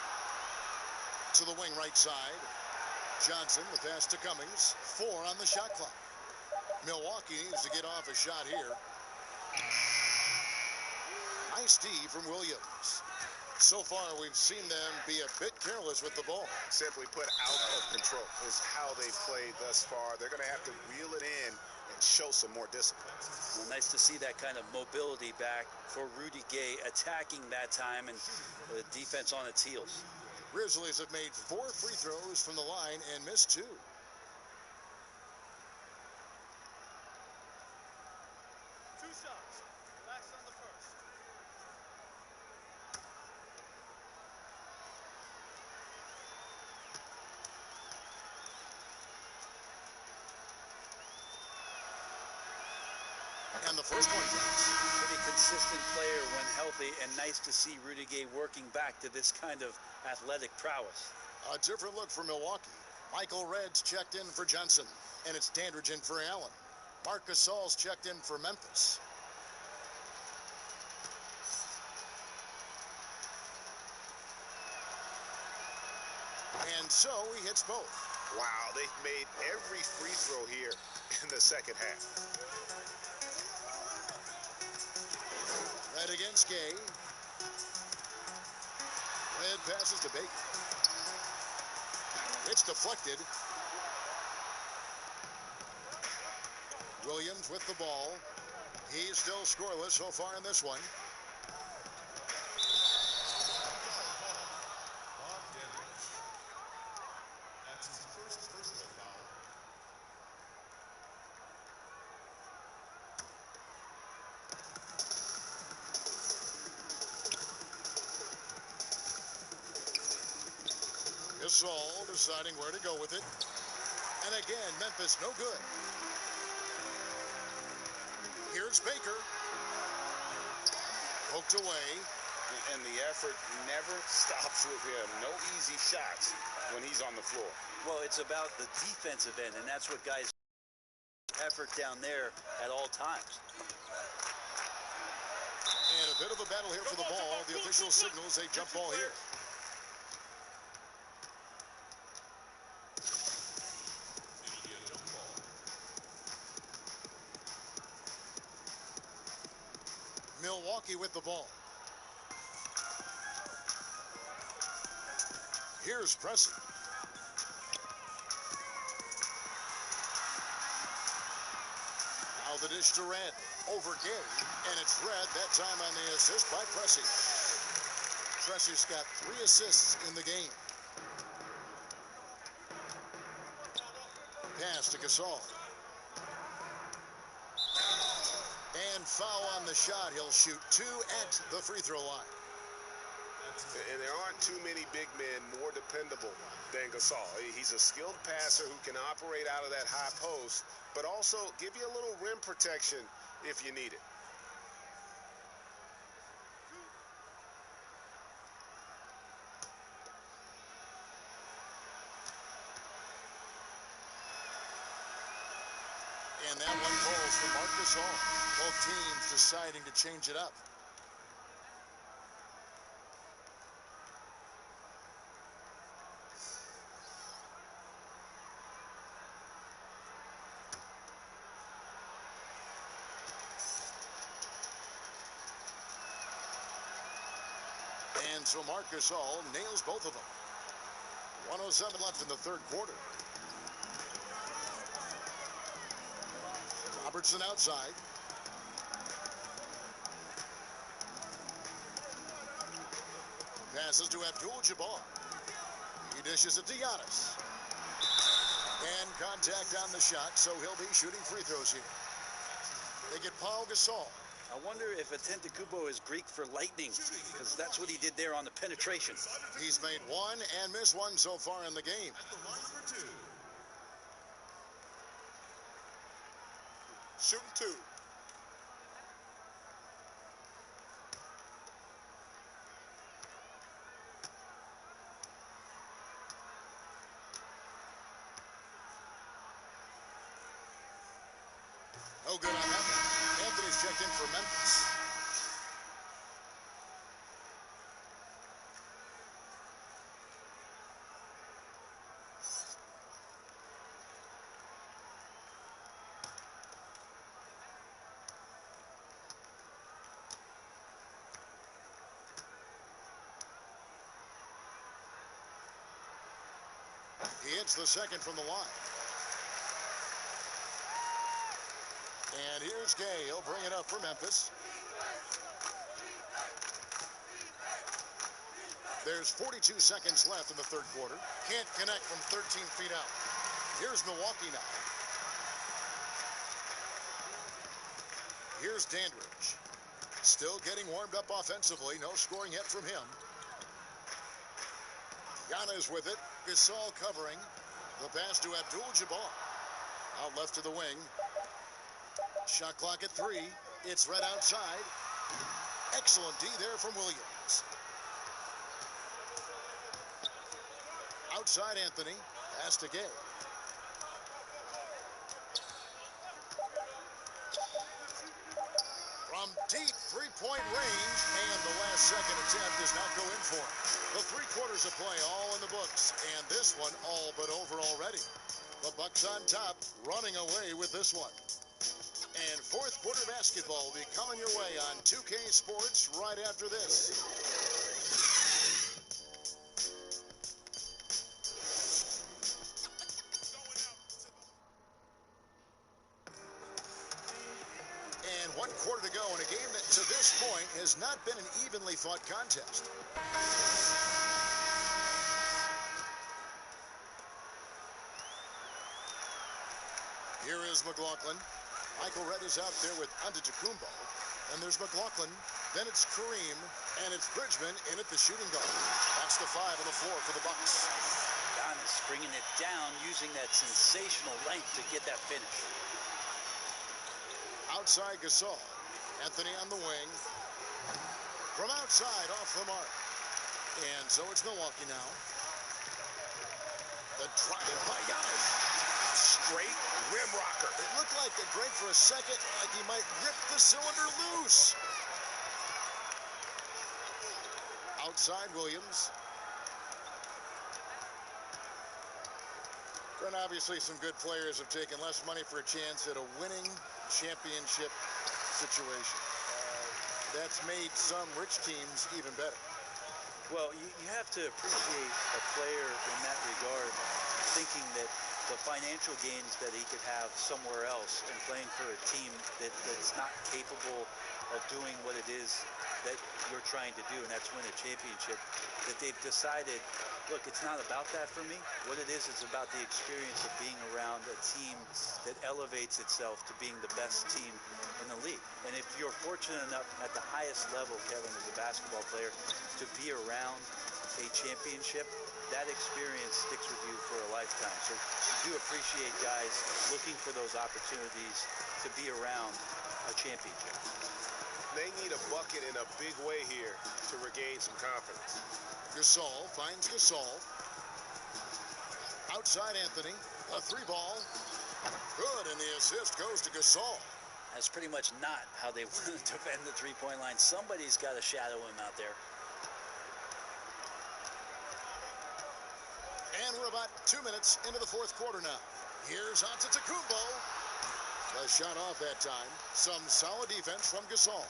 To the wing right side. Johnson, the pass to Cummings. 4 on the shot clock. Milwaukee needs to get off a shot here. Nice D from Williams. So far, we've seen them be a bit careless with the ball. Simply put, out of control is how they played thus far. They're going to have to reel it in and show some more discipline. Well, nice to see that kind of mobility back for Rudy Gay, attacking that time and the defense on its heels. Grizzlies have made 4 free throws from the line and missed 2. And the first one comes. Pretty consistent player when healthy, and nice to see Rudy Gay working back to this kind of athletic prowess. A different look for Milwaukee. Michael Red's checked in for Johnson, and it's Dandridge in for Allen. Marc Gasol's checked in for Memphis. And so he hits both. Wow, they've made every free throw here in the second half. Red against Gay. Red passes to Baker. It's deflected. Williams with the ball. He's still scoreless so far in this one. That's his first personal foul. Gasol deciding where to go with it. And again, Memphis no good. Here's Baker. Poked away. And the effort never stops with him. No easy shots when he's on the floor. Well, it's about the defensive end, and that's what guys effort down there at all times. And a bit of a battle here for the ball. The official signals a jump ball here. It'll be a jump ball. Milwaukee with the ball. Here's Pressey. Now the dish to Red. Over Gay. And it's Red that time on the assist by Pressey. Pressey's got 3 assists in the game. Pass to Gasol. And foul on the shot. He'll shoot 2 at the free throw line. And there aren't too many big men more dependable than Gasol. He's a skilled passer who can operate out of that high post, but also give you a little rim protection if you need it. And that one calls for Marc Gasol. Both teams deciding to change it up. And so Marc Gasol nails both of them. 1:07 left in the third quarter. Robertson outside. Passes to Abdul-Jabbar. He dishes it to Giannis. And contact on the shot, so he'll be shooting free throws here. They get Paul Gasol. I wonder if Antetokounmpo is Greek for lightning, because that's what he did there on the penetration. He's made 1 and missed 1 so far in the game. At the line for 2. Shooting 2. No good on that one. Anthony's checked in for Memphis. He hits the second from the line. And here's Gay. He'll bring it up for Memphis. There's 42 seconds left in the third quarter. Can't connect from 13 feet out. Here's Milwaukee now. Here's Dandridge. Still getting warmed up offensively. No scoring yet from him. Giannis with it. Gasol covering. The pass to Abdul-Jabbar. Out left to the wing. Shot clock at 3. It's right outside. Excellent D there from Williams. Outside Anthony. Pass to Gay. From deep three-point range, and the last second attempt does not go in for him. The 3 quarters of play all in the books, and this one all but over already. The Bucks on top, running away with this one. And fourth quarter basketball will be coming your way on 2K Sports right after this. And 1 quarter to go in a game that to this point has not been an evenly fought contest. Here is McLaughlin. Michael Redd is out there with Antetokounmpo. And there's McLaughlin. Then it's Kareem. And it's Bridgman in at the shooting guard. That's the 5 on the floor for the Bucks. Giannis bringing it down, using that sensational length to get that finish. Outside Gasol. Anthony on the wing. From outside, off the mark. And so it's Milwaukee now. The drive by Giannis. Straight rim rocker. It looked like a break for a second, like he might rip the cylinder loose. Outside Williams. And obviously some good players have taken less money for a chance at a winning championship situation. That's made some rich teams even better. Well, you have to appreciate a player in that regard, thinking that the financial gains that he could have somewhere else and playing for a team that's not capable of doing what it is that you're trying to do, and that's win a championship, that they've decided, look, it's not about that for me. What it is about the experience of being around a team that elevates itself to being the best team in the league. And if you're fortunate enough at the highest level, Kevin, as a basketball player, to be around a championship, that experience sticks with you for a lifetime. So you do appreciate guys looking for those opportunities to be around a championship. They need a bucket in a big way here to regain some confidence. Gasol finds Gasol. Outside Anthony. A 3-ball. Good, and the assist goes to Gasol. That's pretty much not how they want to defend the three-point line. Somebody's got to shadow him out there. And we're about 2 minutes into the fourth quarter now. Here's Antetokounmpo. The shot off that time. Some solid defense from Gasol.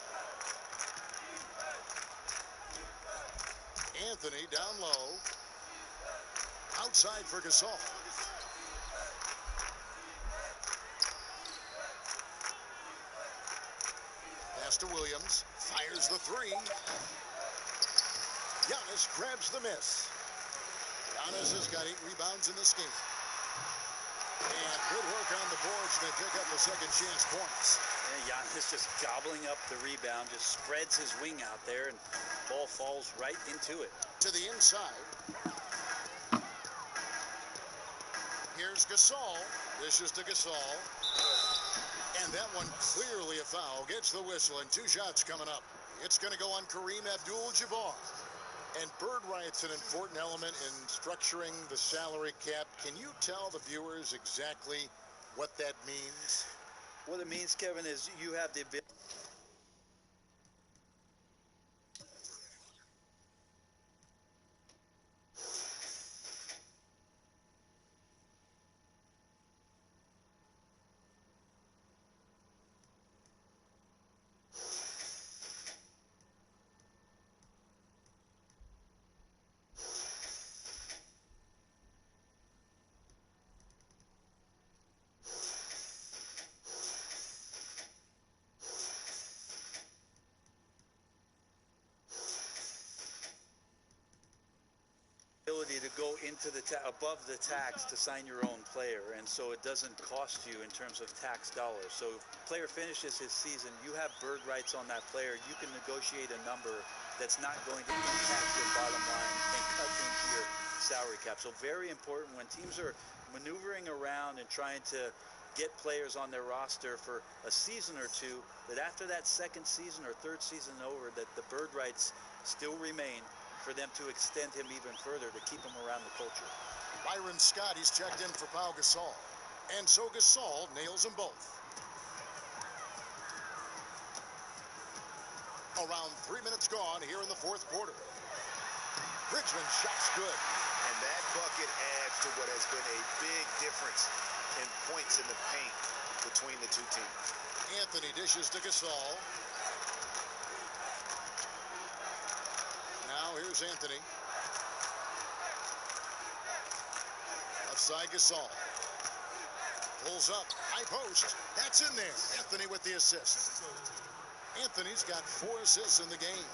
Anthony down low. Outside for Gasol. Pass to Williams. Fires the 3. Giannis grabs the miss. Giannis has got 8 rebounds in this game. And good work on the boards. They pick up the second chance points. Yeah, Giannis just gobbling up the rebound, just spreads his wing out there, and ball falls right into it. To the inside. Here's Gasol. This is to Gasol. And that one clearly a foul. Gets the whistle, and 2 shots coming up. It's going to go on Kareem Abdul-Jabbar. And bird right's an important element in structuring the salary cap. Can you tell the viewers exactly what that means? What it means, Kevin, is you have the ability. To go into the above the tax to sign your own player, and so it doesn't cost you in terms of tax dollars. So player finishes his season, you have bird rights on that player. You can negotiate a number that's not going to impact your bottom line and cut into your salary cap. So very important when teams are maneuvering around and trying to get players on their roster for a season or two, that after that second season or third season over, that the bird rights still remain for them to extend him even further, to keep him around the culture. Byron Scott, he's checked in for Pau Gasol. And so Gasol nails them both. Around 3 minutes gone here in the fourth quarter. Bridgman's shot's good. And that bucket adds to what has been a big difference in points in the paint between the two teams. Anthony dishes to Gasol. Now here's Anthony. Left side Gasol. Pulls up. High post. That's in there. Anthony with the assist. Anthony's got 4 assists in the game.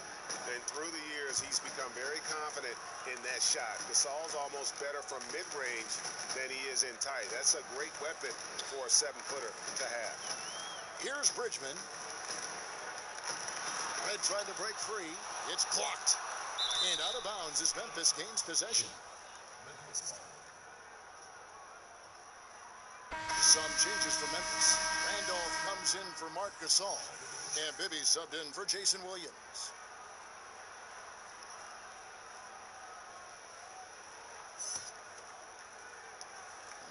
And through the years, he's become very confident in that shot. Gasol's almost better from mid-range than he is in tight. That's a great weapon for a 7-footer to have. Here's Bridgman. Red tried to break free. It's blocked. And out of bounds as Memphis gains possession. Some changes for Memphis. Randolph comes in for Marc Gasol. And Bibby subbed in for Jason Williams.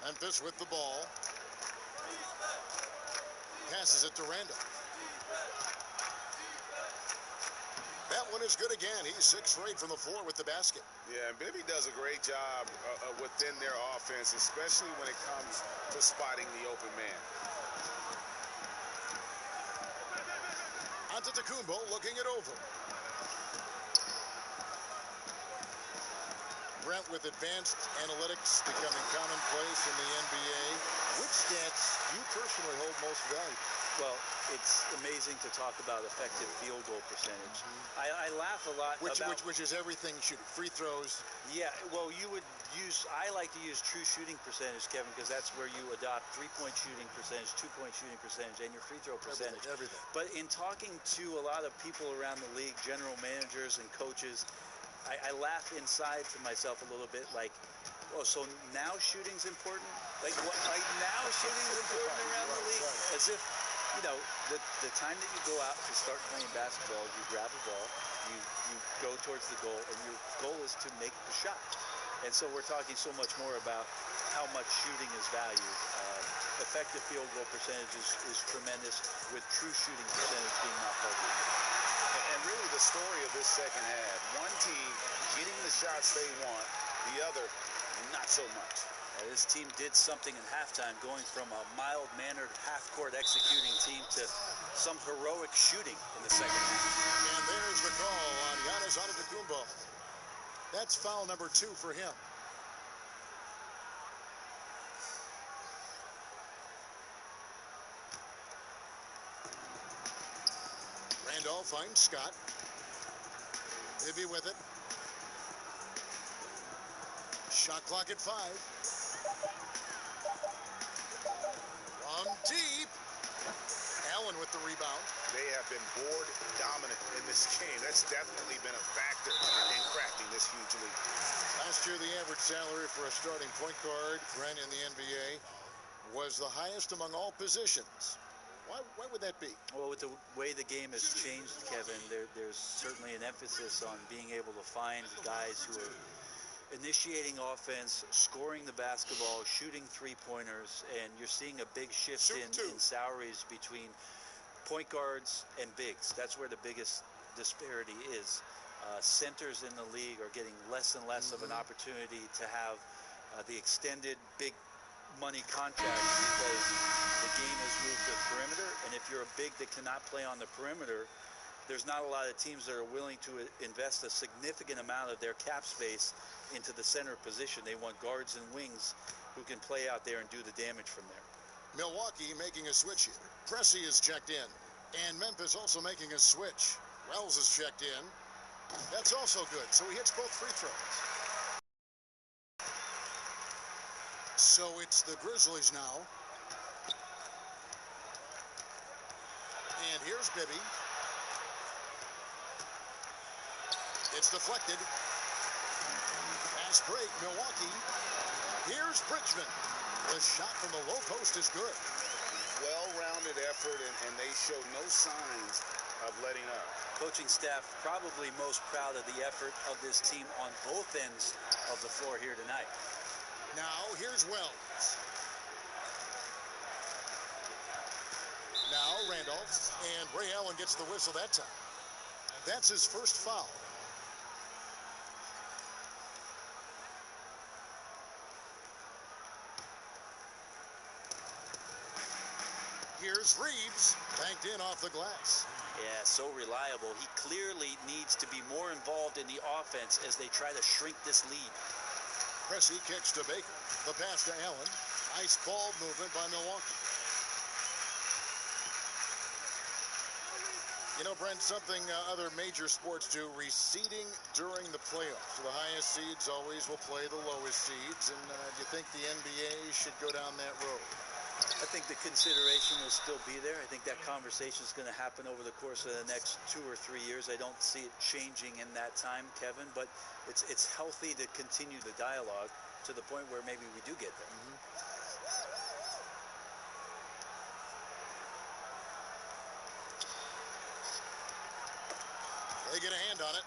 Memphis with the ball. Passes it to Randolph. That one is good again. He's 6 for 8 from the floor with the basket. Yeah, and Bibby does a great job within their offense, especially when it comes to spotting the open man. Antetokounmpo looking it over. Brent, with advanced analytics becoming commonplace in the NBA, which stats you personally hold most valuable? Well, it's amazing to talk about effective field goal percentage. I laugh a lot which is everything shooting. Free throws. Yeah, well, I like to use true shooting percentage, Kevin, because that's where you adopt 3-point shooting percentage, 2-point shooting percentage, and your free throw percentage. Everything. But in talking to a lot of people around the league, general managers and coaches, I laugh inside to myself a little bit, like, oh, so now shooting's important? Like, what? Like now shooting's important around the league? As if, you know, the time that you go out to start playing basketball, you grab a ball, you go towards the goal, and your goal is to make the shot. And so we're talking so much more about how much shooting is valued. Effective field goal percentage is tremendous, with true shooting percentage being not part of it. And really the story of this second half, one team getting the shots they want, the other not so much. This team did something in halftime, going from a mild-mannered half-court executing team to some heroic shooting in the second half. And there's the call on Giannis Antetokounmpo. That's foul number 2 for him. Randolph finds Scott. Bibby with it. Shot clock at 5. From deep. Allen with the rebound. They have been board dominant in this game. That's definitely been a factor in cracking this huge lead. Last year, the average salary for a starting point guard, Brent, in the NBA was the highest among all positions. Why would that be? Well, with the way the game has changed, Kevin, there's certainly an emphasis on being able to find guys who are initiating offense, scoring the basketball, shooting three-pointers, and you're seeing a big shift in salaries between point guards and bigs. That's where the biggest disparity is. Centers in the league are getting less and less of an opportunity to have the extended big money contracts, because the game has moved to the perimeter, and if you're a big that cannot play on the perimeter, there's not a lot of teams that are willing to invest a significant amount of their cap space into the center position. They want guards and wings who can play out there and do the damage from there. Milwaukee making a switch here. Pressey is checked in. And Memphis also making a switch. Wells is checked in. That's also good. So he hits both free throws. So it's the Grizzlies now. And here's Bibby. It's deflected. Fast break, Milwaukee. Here's Bridgman. The shot from the low post is good. Well-rounded effort, and they show no signs of letting up. Coaching staff probably most proud of the effort of this team on both ends of the floor here tonight. Now here's Wells. Now Randolph, and Ray Allen gets the whistle that time. That's his first foul. Here's Reeves, banked in off the glass. Yeah, so reliable. He clearly needs to be more involved in the offense as they try to shrink this lead. Cressy kicks to Baker. The pass to Allen. Nice ball movement by Milwaukee. You know, Brent, something other major sports do, reseeding during the playoffs. So the highest seeds always will play the lowest seeds. And do you think the NBA should go down that road? I think the consideration will still be there. I think that conversation is going to happen over the course of the next 2 or 3 years. I don't see it changing in that time, Kevin, but it's healthy to continue the dialogue to the point where maybe we do get there. They get a hand on it.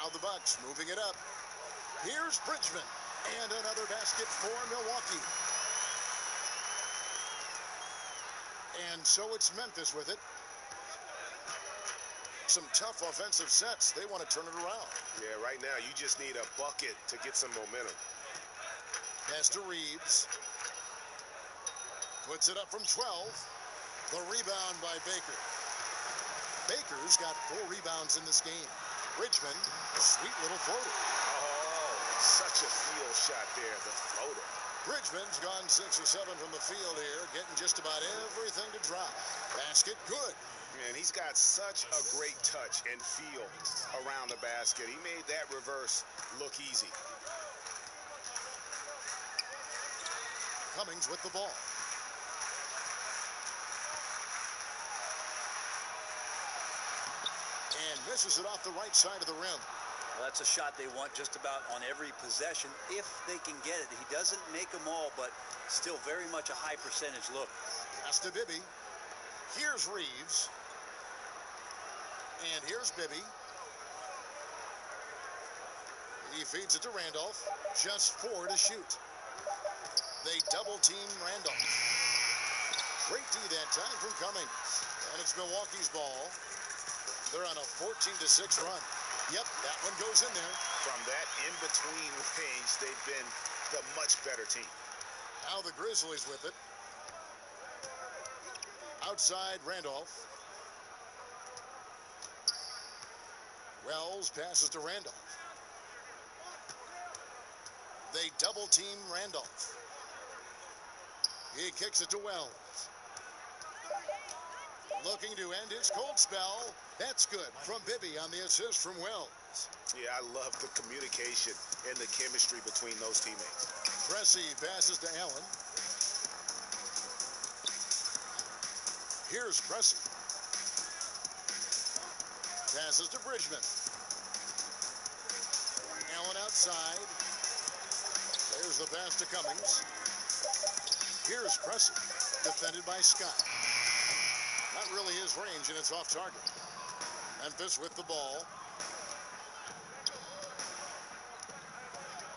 Now the Bucks moving it up. Here's Bridgman, and another basket for Milwaukee. And so it's Memphis with it. Some tough offensive sets. They want to turn it around. Yeah, right now you just need a bucket to get some momentum. Pass to Reeves. Puts it up from 12. The rebound by Baker. Baker's got 4 rebounds in this game. Bridgman, a sweet little floater. Oh, such a field shot there, the floater. Bridgman's gone 6 or 7 from the field here, getting just about everything to drop. Basket good. Man, he's got such a great touch and feel around the basket. He made that reverse look easy. Cummings with the ball. And misses it off the right side of the rim. Well, that's a shot they want just about on every possession if they can get it. He doesn't make them all, but still very much a high percentage look. Pass to Bibby. Here's Reeves. And here's Bibby. He feeds it to Randolph. Just 4 to shoot. They double team Randolph. Great D that time from Cummings. And it's Milwaukee's ball. They're on a 14-6 run. Yep, that one goes in there. From that in-between range, they've been the much better team. Now the Grizzlies with it. Outside Randolph. Wells passes to Randolph. They double team Randolph. He kicks it to Wells. Looking to end his cold spell. That's good from Bibby on the assist from Wells. Yeah, I love the communication and the chemistry between those teammates. Cressy passes to Allen. Here's Cressy. Passes to Bridgman. Allen outside. There's the pass to Cummings. Here's Cressy. Defended by Scott. Not really his range, and it's off target. Memphis with the ball.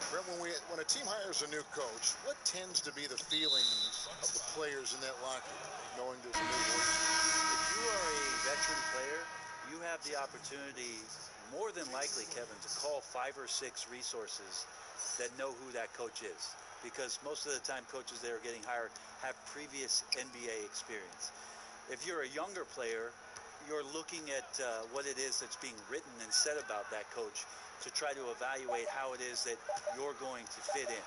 Brent, when a team hires a new coach, what tends to be the feelings of the players in that locker room, knowing this new one? If you are a veteran player, you have the opportunity, more than likely, Kevin, to call 5 or 6 resources that know who that coach is. Because most of the time, coaches that are getting hired have previous NBA experience. If you're a younger player, you're looking at what it is that's being written and said about that coach to try to evaluate how it is that you're going to fit in.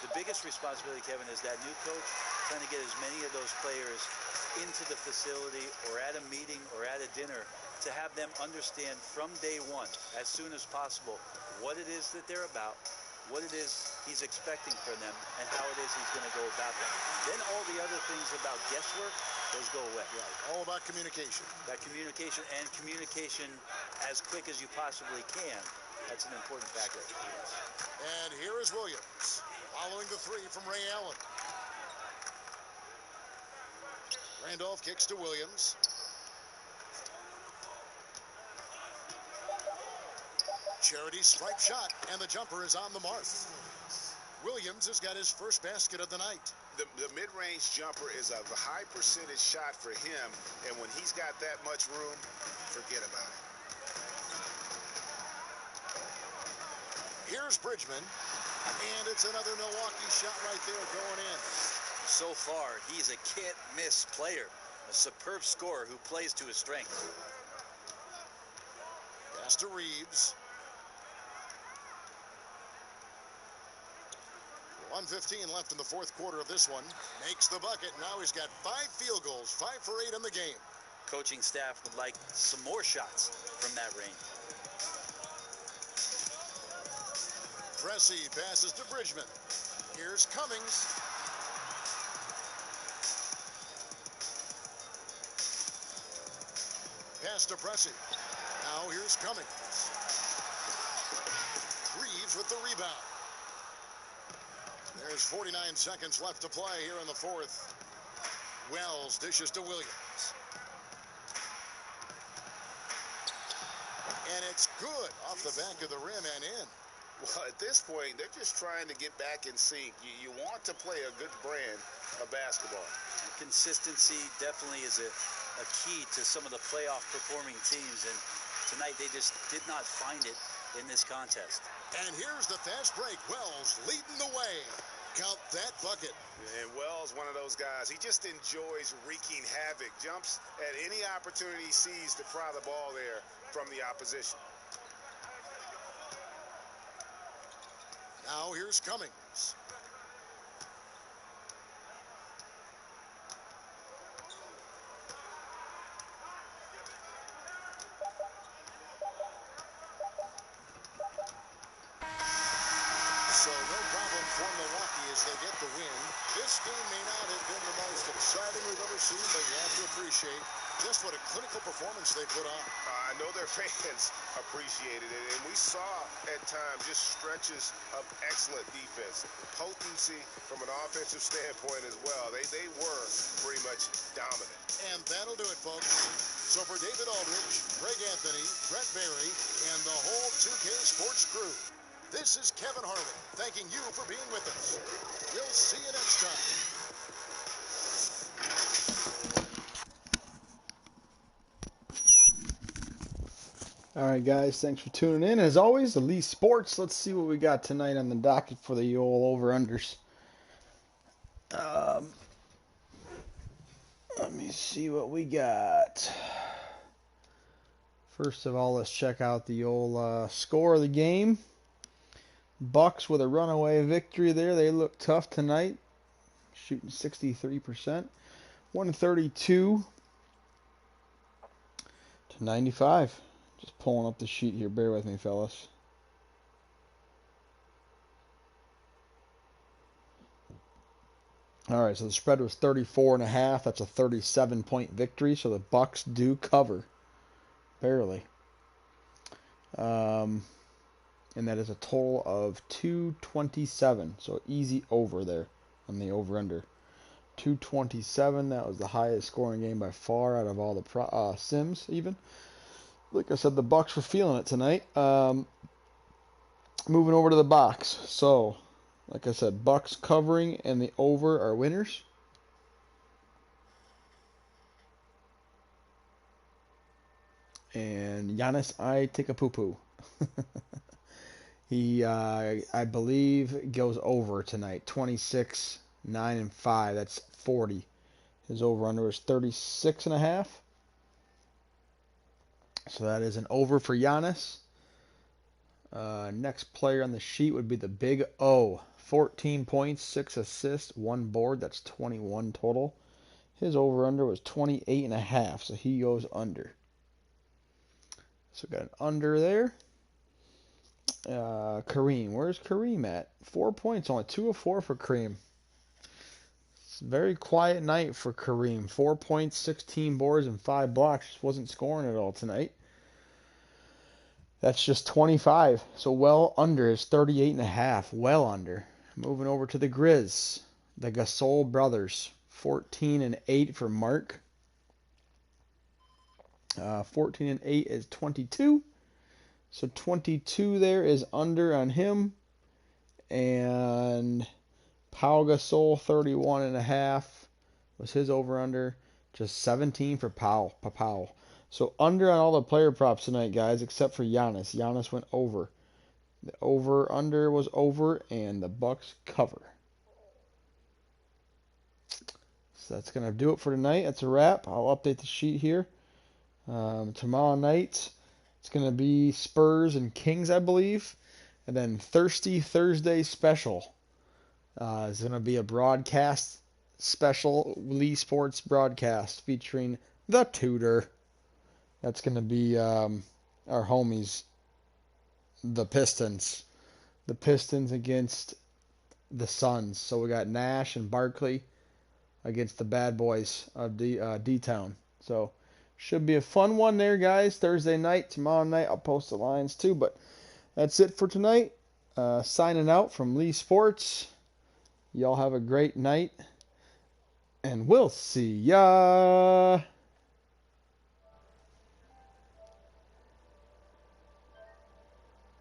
The biggest responsibility, Kevin, is that new coach trying to get as many of those players into the facility or at a meeting or at a dinner to have them understand from day one, as soon as possible, what it is that they're about, what it is he's expecting from them, and how it is he's going to go about them. Then all the other things about guesswork, those go away. Right. All about communication. That communication as quick as you possibly can, that's an important factor. And here is Williams. Following the three from Ray Allen. Randolph kicks to Williams. Charity stripe shot, and the jumper is on the mark. Williams has got his first basket of the night. The mid-range jumper is a high percentage shot for him, and when he's got that much room, forget about it. Here's Bridgman, and it's another Milwaukee shot right there going in. So far, he's a can't-miss player, a superb scorer who plays to his strength. Pass to Reeves. 1:15 left in the fourth quarter of this one. Makes the bucket. Now he's got 5 field goals, 5 for 8 in the game. Coaching staff would like some more shots from that range. Pressey passes to Bridgman. Here's Cummings. Pass to Pressey. Now here's Cummings. Reeves with the rebound. There's 49 seconds left to play here in the fourth. Wells dishes to Williams. And it's good off the back of the rim and in. Well, at this point, they're just trying to get back in sync. You want to play a good brand of basketball. Consistency definitely is a key to some of the playoff performing teams, and tonight they just did not find it in this contest. And here's the fast break. Wells leading the way. Count that bucket. And Wells, one of those guys, he just enjoys wreaking havoc. Jumps at any opportunity he sees to pry the ball there from the opposition. Now here's Cummings. So no problem for Milwaukee as they get the win. This game may not have been the most exciting we've ever seen, but you have to appreciate just what a clinical performance they put on. I know their fans appreciated it, and we saw at times just stretches of excellent defense. Potency from an offensive standpoint as well. They were pretty much dominant. And that'll do it, folks. So for David Aldridge, Greg Anthony, Brett Barry, and the whole 2K Sports crew, this is Kevin Harlan thanking you for being with us. We'll see you next time. All right, guys, thanks for tuning in. As always, Elite Sports. Let's see what we got tonight on the docket for the old over-unders. Let me see what we got. First of all, let's check out the old score of the game. Bucks with a runaway victory there. They look tough tonight, shooting 63%. 132 to 95. Just pulling up the sheet here. Bear with me, fellas. All right, so the spread was 34.5. That's a 37-point victory, so the Bucks do cover. Barely. And that is a total of 227. So easy over there on the over-under. 227, that was the highest scoring game by far out of all the Sims even. Like I said, the Bucks were feeling it tonight. Moving over to the box. So, like I said, Bucks covering and the over are winners. And Giannis Antetokounmpo. He, I believe, goes over tonight. 26, 9, and 5. That's 40. His over-under is 36.5. So that is an over for Giannis. Next player on the sheet would be the Big O. 14 points, 6 assists, 1 board. That's 21 total. His over-under was 28.5, so he goes under. So we got an under there. Kareem. Where's Kareem at? 4 points, only 2 of 4 for Kareem. It's a very quiet night for Kareem. 4 points, 16 boards, and 5 blocks. Just wasn't scoring at all tonight. That's just 25. So well under his 38.5. Well under. Moving over to the Grizz. The Gasol brothers. 14-8 for Mark. 14-8 is 22. So 22 there is under on him. And Pau Gasol 31.5 was his over-under. Just 17 for Pau. So under on all the player props tonight, guys, except for Giannis. Giannis went over. The over-under was over, and the Bucks cover. So that's going to do it for tonight. That's a wrap. I'll update the sheet here. Tomorrow night, it's going to be Spurs and Kings, I believe. And then Thirsty Thursday special. It's going to be a broadcast special, Lee Sports broadcast featuring the Tutor. That's going to be our homies, the Pistons. The Pistons against the Suns. So we got Nash and Barkley against the bad boys of D-Town. So should be a fun one there, guys. Thursday night. Tomorrow night I'll post the lines too. But that's it for tonight. Signing out from Lee Sports. Y'all have a great night. And we'll see ya.